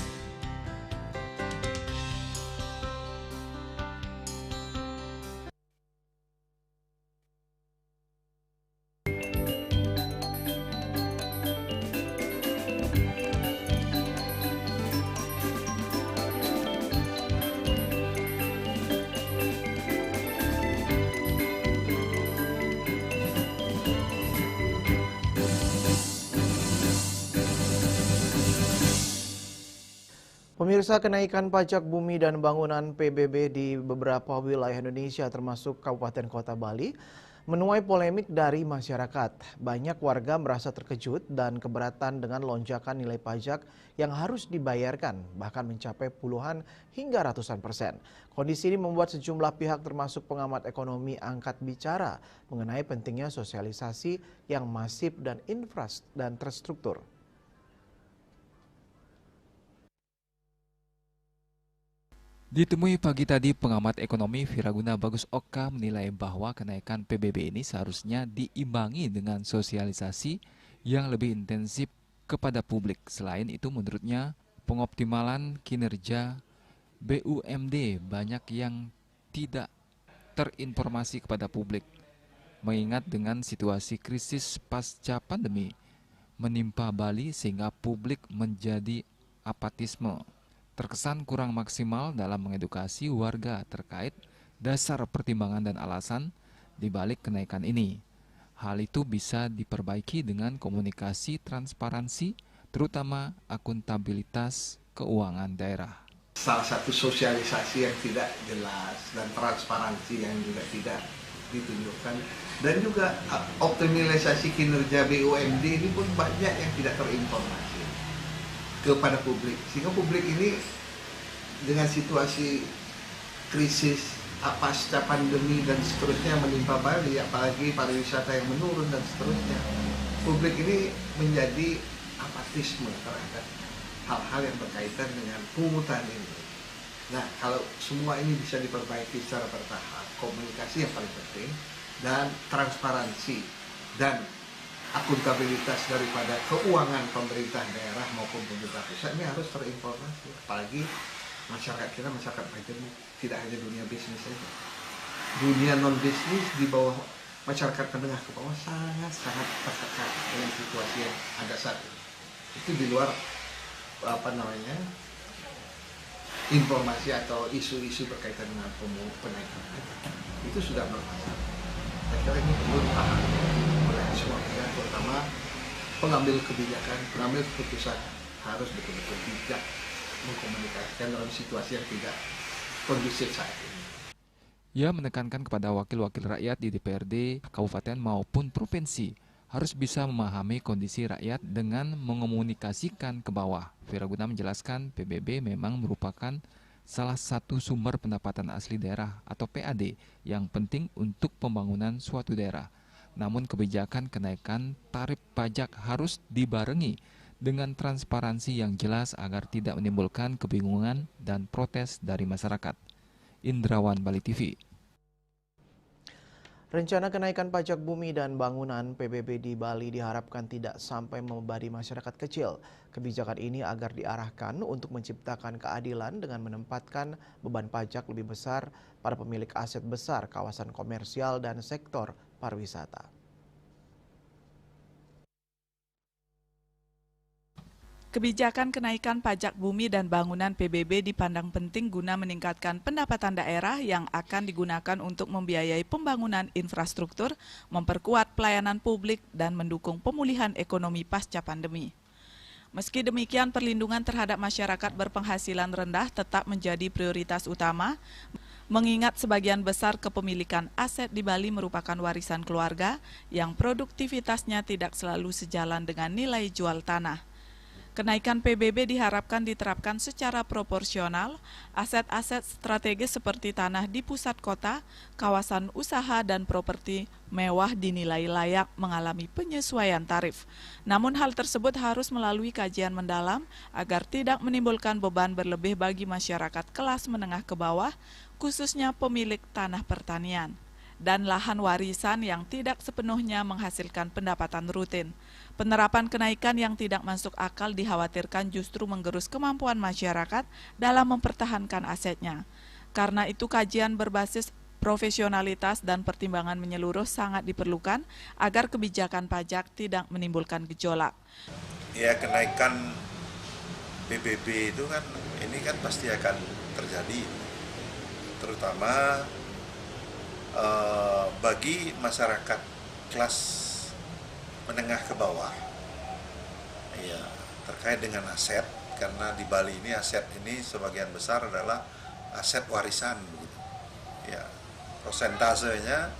Pemirsa, kenaikan pajak bumi dan bangunan PBB di beberapa wilayah Indonesia termasuk Kabupaten Kota Bali menuai polemik dari masyarakat. Banyak warga merasa terkejut dan keberatan dengan lonjakan nilai pajak yang harus dibayarkan, bahkan mencapai puluhan hingga ratusan persen. Kondisi ini membuat sejumlah pihak termasuk pengamat ekonomi angkat bicara mengenai pentingnya sosialisasi yang masif dan terstruktur. Ditemui pagi tadi, pengamat ekonomi Viraguna Bagus Oka menilai bahwa kenaikan PBB ini seharusnya diimbangi dengan sosialisasi yang lebih intensif kepada publik. Selain itu, menurutnya pengoptimalan kinerja BUMD banyak yang tidak terinformasi kepada publik. Mengingat dengan situasi krisis pasca pandemi menimpa Bali sehingga publik menjadi apatisme. Terkesan kurang maksimal dalam mengedukasi warga terkait dasar pertimbangan dan alasan di balik kenaikan ini. Hal itu bisa diperbaiki dengan komunikasi transparansi, terutama akuntabilitas keuangan daerah. Salah satu sosialisasi yang tidak jelas dan transparansi yang juga tidak ditunjukkan, dan juga optimalisasi kinerja BUMD ini pun banyak yang tidak terinformasi kepada publik, sehingga publik ini dengan situasi krisis pasca pandemi dan seterusnya menimpa Bali, apalagi pariwisata yang menurun dan seterusnya, publik ini menjadi apatisme terhadap hal-hal yang berkaitan dengan pungutan ini. Nah, kalau semua ini bisa diperbaiki secara bertahap, komunikasi yang paling penting, dan transparansi dan akuntabilitas daripada keuangan pemerintah daerah maupun pemerintah pusat ini harus terinformasi. Apalagi masyarakat kita masyarakat majemuk, tidak hanya dunia bisnis saja. Dunia non bisnis di bawah masyarakat menengah ke bawah sangat tertekan dengan situasi yang ada saat ini. Itu di luar informasi atau isu-isu berkaitan dengan penaikan. Itu sudah bermasalah. Saya kira ini perlu dipahami oleh semua pihak, terutama pengambil kebijakan, pengambil keputusan harus betul-betul bijak mengkomunikasikan dalam situasi yang tidak kondusif saat ini. Ia menekankan kepada wakil-wakil rakyat di DPRD, kabupaten maupun provinsi harus bisa memahami kondisi rakyat dengan mengomunikasikan ke bawah. Viraguna menjelaskan PBB memang merupakan salah satu sumber pendapatan asli daerah atau PAD yang penting untuk pembangunan suatu daerah. Namun kebijakan kenaikan tarif pajak harus dibarengi dengan transparansi yang jelas agar tidak menimbulkan kebingungan dan protes dari masyarakat. Indrawan, Bali TV. Rencana kenaikan pajak bumi dan bangunan PBB di Bali diharapkan tidak sampai membebani masyarakat kecil. Kebijakan ini agar diarahkan untuk menciptakan keadilan dengan menempatkan beban pajak lebih besar pada pemilik aset besar, kawasan komersial, dan sektor pariwisata. Kebijakan kenaikan pajak bumi dan bangunan PBB dipandang penting guna meningkatkan pendapatan daerah yang akan digunakan untuk membiayai pembangunan infrastruktur, memperkuat pelayanan publik, dan mendukung pemulihan ekonomi pasca pandemi. Meski demikian, perlindungan terhadap masyarakat berpenghasilan rendah tetap menjadi prioritas utama, mengingat sebagian besar kepemilikan aset di Bali merupakan warisan keluarga yang produktivitasnya tidak selalu sejalan dengan nilai jual tanah. Kenaikan PBB diharapkan diterapkan secara proporsional, aset-aset strategis seperti tanah di pusat kota, kawasan usaha, dan properti mewah dinilai layak mengalami penyesuaian tarif. Namun hal tersebut harus melalui kajian mendalam agar tidak menimbulkan beban berlebih bagi masyarakat kelas menengah ke bawah, khususnya pemilik tanah pertanian dan lahan warisan yang tidak sepenuhnya menghasilkan pendapatan rutin. Penerapan kenaikan yang tidak masuk akal dikhawatirkan justru menggerus kemampuan masyarakat dalam mempertahankan asetnya. Karena itu kajian berbasis profesionalitas dan pertimbangan menyeluruh sangat diperlukan agar kebijakan pajak tidak menimbulkan gejolak. Ya, kenaikan PBB itu kan ini kan pasti akan terjadi, terutama bagi masyarakat kelas menengah ke bawah. Ya, terkait dengan aset, karena di Bali ini aset ini sebagian besar adalah aset warisan. Gitu. Ya, prosentasenya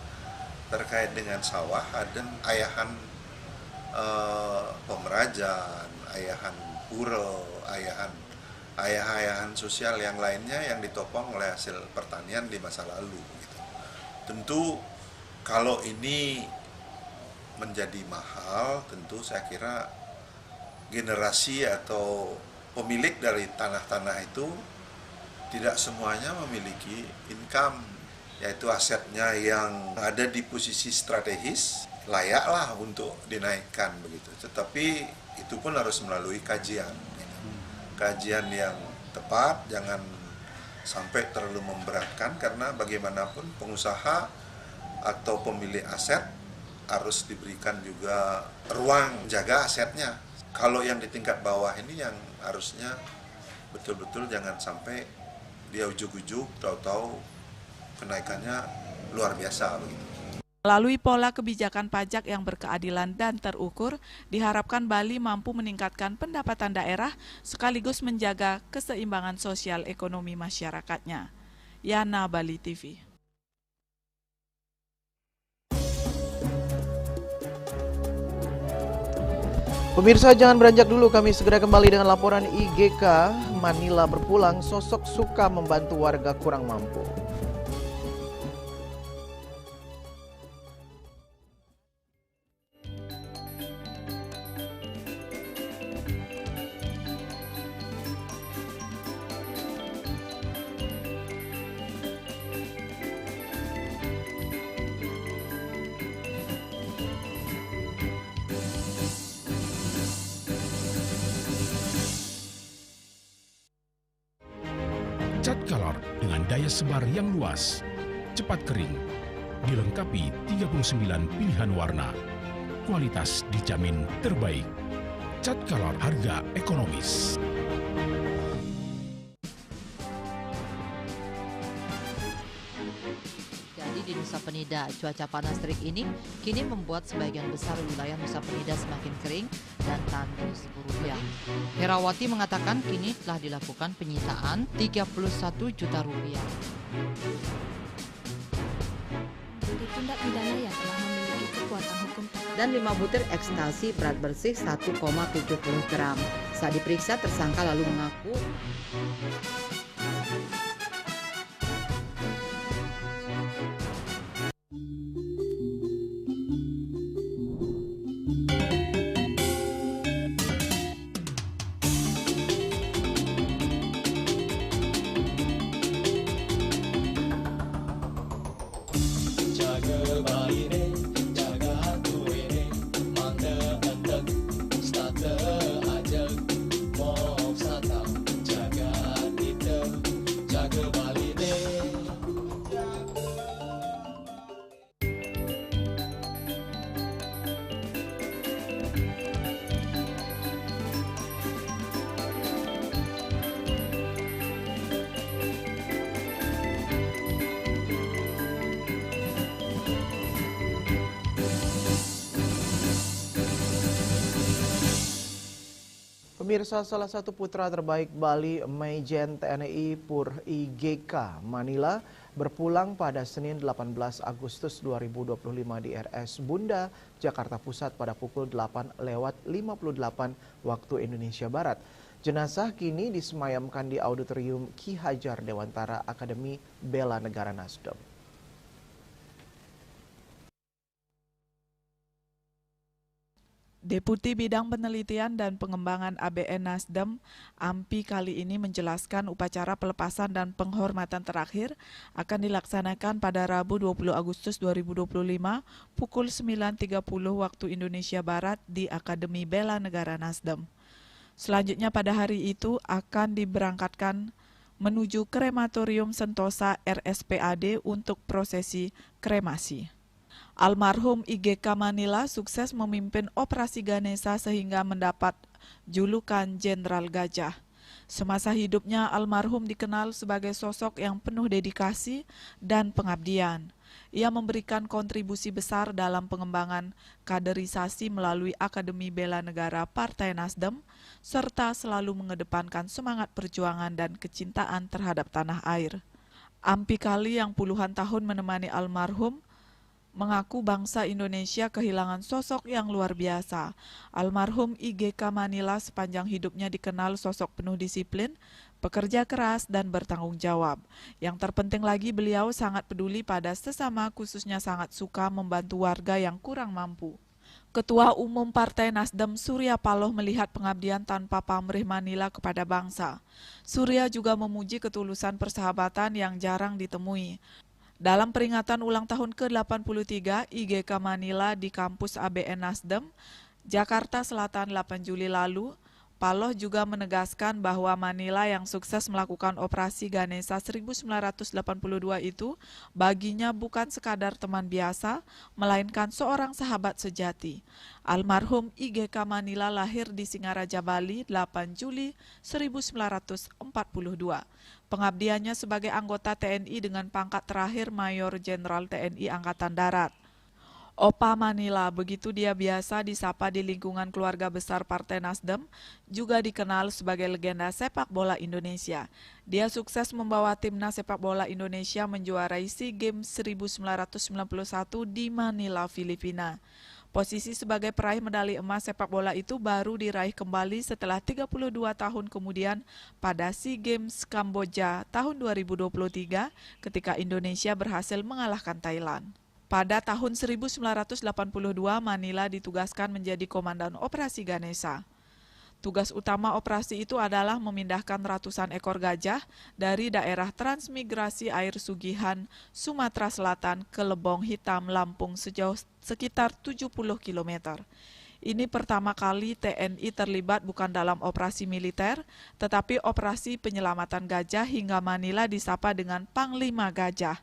terkait dengan sawah dan ayahan pemerajaan, ayahan pura, ayahan sosial yang lainnya yang ditopang oleh hasil pertanian di masa lalu. Gitu. Tentu kalau ini menjadi mahal, tentu saya kira generasi atau pemilik dari tanah-tanah itu tidak semuanya memiliki income, yaitu asetnya yang ada di posisi strategis, layaklah untuk dinaikkan begitu. Tetapi itu pun harus melalui kajian. Gitu. Kajian yang tepat, jangan sampai terlalu memberatkan, karena bagaimanapun pengusaha atau pemilik aset harus diberikan juga ruang jaga asetnya. Kalau yang di tingkat bawah ini yang harusnya betul-betul jangan sampai dia ujuk-ujuk tahu-tahu kenaikannya luar biasa begitu. Melalui pola kebijakan pajak yang berkeadilan dan terukur, diharapkan Bali mampu meningkatkan pendapatan daerah sekaligus menjaga keseimbangan sosial ekonomi masyarakatnya. Yana, Bali TV. Pemirsa, jangan beranjak dulu, kami segera kembali dengan laporan IGK. Manila berpulang, sosok suka membantu warga kurang mampu. Cat color dengan daya sebar yang luas, cepat kering, dilengkapi 39 pilihan warna. Kualitas dijamin terbaik. Cat color harga ekonomis. Di Nusa Penida, cuaca panas terik ini kini membuat sebagian besar wilayah Nusa Penida semakin kering dan tandus Rupiah. Herawati mengatakan kini telah dilakukan penyitaan 31 juta rupiah. Jadi tindak pidana yang telah memiliki kekuatan hukum dan 5 butir ekstasi berat bersih 1,70 gram. Saat diperiksa, tersangka lalu mengaku Pemirsa, salah satu putra terbaik Bali, Majen TNI Pur IGK Manila, berpulang pada Senin 18 Agustus 2025 di RS Bunda, Jakarta Pusat pada pukul 8:58 waktu Indonesia Barat. Jenazah kini disemayamkan di Auditorium Ki Hajar Dewantara Akademi Bela Negara Nasdem. Deputi Bidang Penelitian dan Pengembangan ABN Nasdem, AMPI kali ini menjelaskan upacara pelepasan dan penghormatan terakhir akan dilaksanakan pada Rabu 20 Agustus 2025 pukul 9.30 waktu Indonesia Barat di Akademi Bela Negara Nasdem. Selanjutnya pada hari itu akan diberangkatkan menuju Krematorium Sentosa RSPAD untuk prosesi kremasi. Almarhum IGK Manila sukses memimpin operasi Ganesha sehingga mendapat julukan Jenderal Gajah. Semasa hidupnya almarhum dikenal sebagai sosok yang penuh dedikasi dan pengabdian. Ia memberikan kontribusi besar dalam pengembangan kaderisasi melalui Akademi Bela Negara Partai Nasdem, serta selalu mengedepankan semangat perjuangan dan kecintaan terhadap tanah air. Ampi Kali yang puluhan tahun menemani almarhum mengaku bangsa Indonesia kehilangan sosok yang luar biasa. Almarhum IGK Manila sepanjang hidupnya dikenal sosok penuh disiplin, pekerja keras, dan bertanggung jawab. Yang terpenting lagi, beliau sangat peduli pada sesama, khususnya sangat suka membantu warga yang kurang mampu. Ketua Umum Partai Nasdem Surya Paloh melihat pengabdian tanpa pamrih Manila kepada bangsa. Surya juga memuji ketulusan persahabatan yang jarang ditemui. Dalam peringatan ulang tahun ke-83 IGK Manila di kampus ABN Nasdem, Jakarta Selatan 8 Juli lalu, Paloh juga menegaskan bahwa Manila yang sukses melakukan operasi Ganesha 1982 itu baginya bukan sekadar teman biasa, melainkan seorang sahabat sejati. Almarhum IGK Manila lahir di Singaraja, Bali 8 Juli 1942. Pengabdiannya sebagai anggota TNI dengan pangkat terakhir Mayor Jenderal TNI Angkatan Darat. Opa Manila, begitu dia biasa disapa di lingkungan keluarga besar Partai Nasdem, juga dikenal sebagai legenda sepak bola Indonesia. Dia sukses membawa timnas sepak bola Indonesia menjuarai SEA Games 1991 di Manila, Filipina. Posisi sebagai peraih medali emas sepak bola itu baru diraih kembali setelah 32 tahun kemudian pada SEA Games Kamboja tahun 2023 ketika Indonesia berhasil mengalahkan Thailand. Pada tahun 1982, Manila ditugaskan menjadi komandan operasi Ganesha. Tugas utama operasi itu adalah memindahkan ratusan ekor gajah dari daerah transmigrasi air Sugihan, Sumatera Selatan ke Lebong Hitam, Lampung sejauh sekitar 70 km. Ini pertama kali TNI terlibat bukan dalam operasi militer, tetapi operasi penyelamatan gajah hingga Manila disapa dengan Panglima Gajah.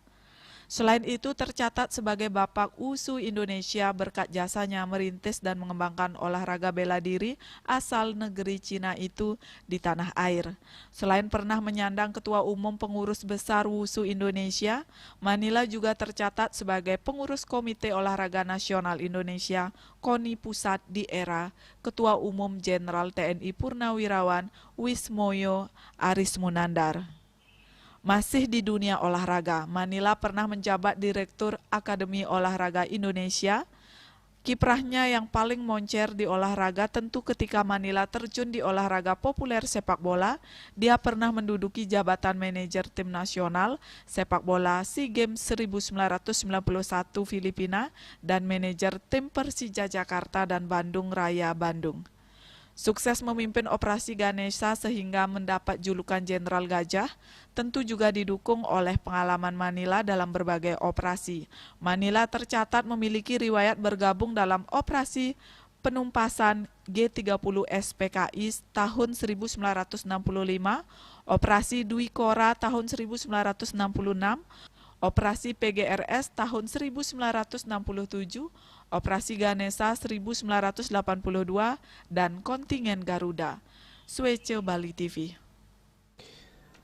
Selain itu tercatat sebagai Bapak Wushu Indonesia berkat jasanya merintis dan mengembangkan olahraga bela diri asal negeri Cina itu di tanah air. Selain pernah menyandang Ketua Umum Pengurus Besar Wushu Indonesia, Manila juga tercatat sebagai pengurus Komite Olahraga Nasional Indonesia, KONI Pusat di era Ketua Umum Jenderal TNI Purnawirawan Wismoyo Arismunandar. Masih di dunia olahraga, Manila pernah menjabat Direktur Akademi Olahraga Indonesia. Kiprahnya yang paling moncer di olahraga tentu ketika Manila terjun di olahraga populer sepak bola. Dia pernah menduduki jabatan manajer tim nasional sepak bola SEA Games 1991 Filipina dan manajer tim Persija Jakarta dan Bandung Raya Bandung. Sukses memimpin operasi Ganesha sehingga mendapat julukan Jenderal Gajah, tentu juga didukung oleh pengalaman Manila dalam berbagai operasi. Manila tercatat memiliki riwayat bergabung dalam operasi penumpasan G30 SPKI tahun 1965, operasi Dwi Kora tahun 1966, operasi PGRS tahun 1967, operasi Ganesha 1982, dan kontingen Garuda. Swece Bali TV.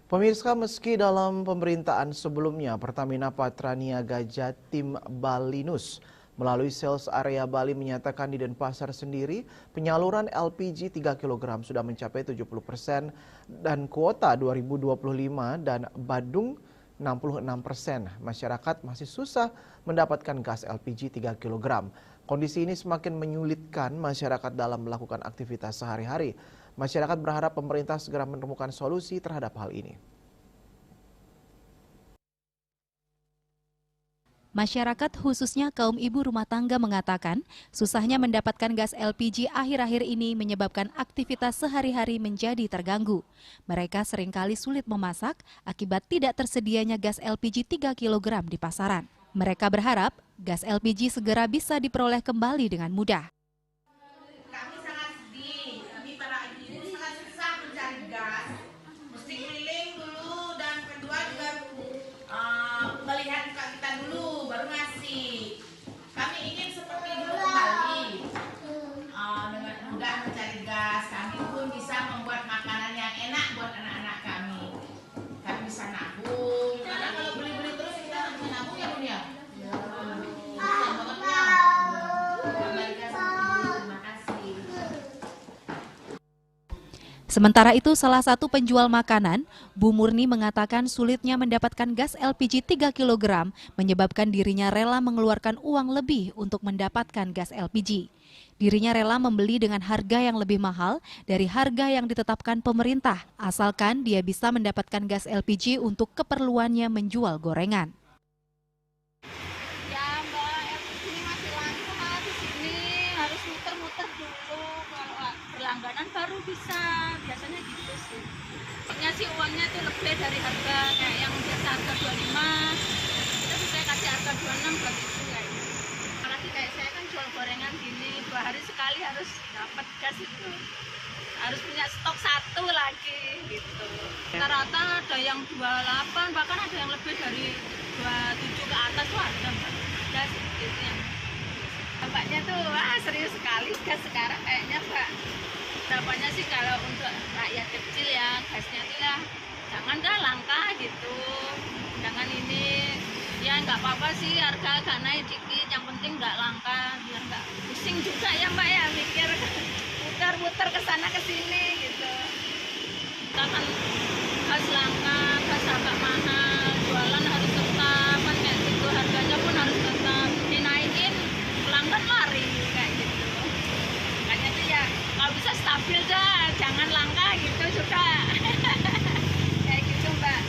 Pemirsa, meski dalam pemerintahan sebelumnya Pertamina Patraniaga Jatim Balinus melalui sales area Bali menyatakan di Denpasar sendiri penyaluran LPG 3 kg sudah mencapai 70% dan kuota 2025 dan Badung 66%. Masyarakat masih susah mendapatkan gas LPG 3 kg. Kondisi ini semakin menyulitkan masyarakat dalam melakukan aktivitas sehari-hari. Masyarakat berharap pemerintah segera menemukan solusi terhadap hal ini. Masyarakat khususnya kaum ibu rumah tangga mengatakan susahnya mendapatkan gas LPG akhir-akhir ini menyebabkan aktivitas sehari-hari menjadi terganggu. Mereka seringkali sulit memasak akibat tidak tersedianya gas LPG 3 kg di pasaran. Mereka berharap gas LPG segera bisa diperoleh kembali dengan mudah. Kami sangat sedih, kami para ibu sangat susah mencari gas. Mesti keliling dulu dan kedua juga melihat kita dulu baru ngasih. Kami ingin seperti dulu kembali dengan mudah mencari gas. Kami pun bisa membuat makanan yang enak buat anak-anak kami. Kami bisa nabung. Karena kalau beli-beli terus kita nggak bisa nabung ya Bun ya. Sementara itu, salah satu penjual makanan, Bu Murni, mengatakan sulitnya mendapatkan gas LPG 3 kg menyebabkan dirinya rela mengeluarkan uang lebih untuk mendapatkan gas LPG. Dirinya rela membeli dengan harga yang lebih mahal dari harga yang ditetapkan pemerintah, asalkan dia bisa mendapatkan gas LPG untuk keperluannya menjual gorengan. Ya Mbak, LPG ini masih langka di sini, harus muter-muter dulu, kalau berlangganan baru bisa, biasanya gitu sih. Pokoknya sih uangnya tuh lebih dari harga, kayak yang biasa harga 25, kita bisa kasih harga 26 buat itu kayak gitu. Apalagi kayak saya kan jual gorengan gini, 2 hari sekali harus dapat gas itu. Harus punya stok 1 lagi gitu. Rata-rata ada yang 28, bahkan ada yang lebih dari 27 ke atas tuh ada Mbak. Gas sedikitnya. Dampaknya tuh wah serius sekali gas sekarang kayaknya Mbak. Dampaknya sih kalau untuk rakyat kecil ya gasnya itu ya jangan dah langka gitu. Jangan ini ya nggak apa-apa sih harga agak naik dikit, yang penting nggak langka biar nggak pusing juga ya Mbak ya mikir muter-muter ke sana ke sini gitu. Kita kan gas langka, gas agak mahal, jualan harus tetap kan kayak gitu, harganya pun harus tetap dinaikin, pelanggan lari kayak gitu. Makanya tuh ya kalau bisa stabil dah, jangan langka gitu juga. Kayak gitu Mbak.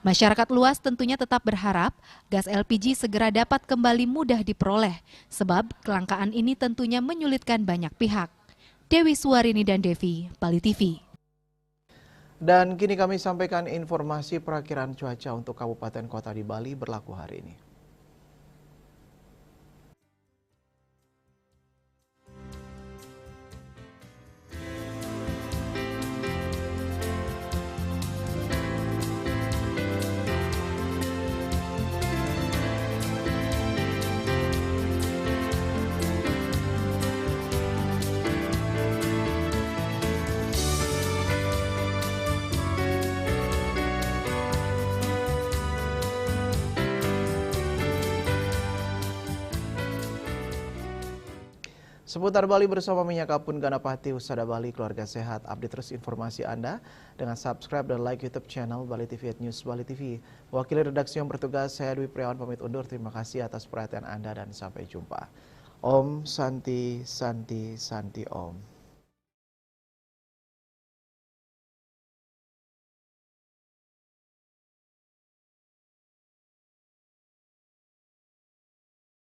Masyarakat luas tentunya tetap berharap gas LPG segera dapat kembali mudah diperoleh, sebab kelangkaan ini tentunya menyulitkan banyak pihak. Dewi Suwarini dan Devi, Bali TV. Dan kini kami sampaikan informasi perakiraan cuaca untuk kabupaten kota di Bali berlaku hari ini. Seputar Bali bersama Minyak Kapun Ganapati Usada Bali, keluarga sehat. Update terus informasi Anda dengan subscribe dan like YouTube channel Bali TV @News Bali TV. Wakil redaksi yang bertugas, saya Dwi Priawan pamit undur. Terima kasih atas perhatian Anda dan sampai jumpa. Om Santi Santi Santi Om.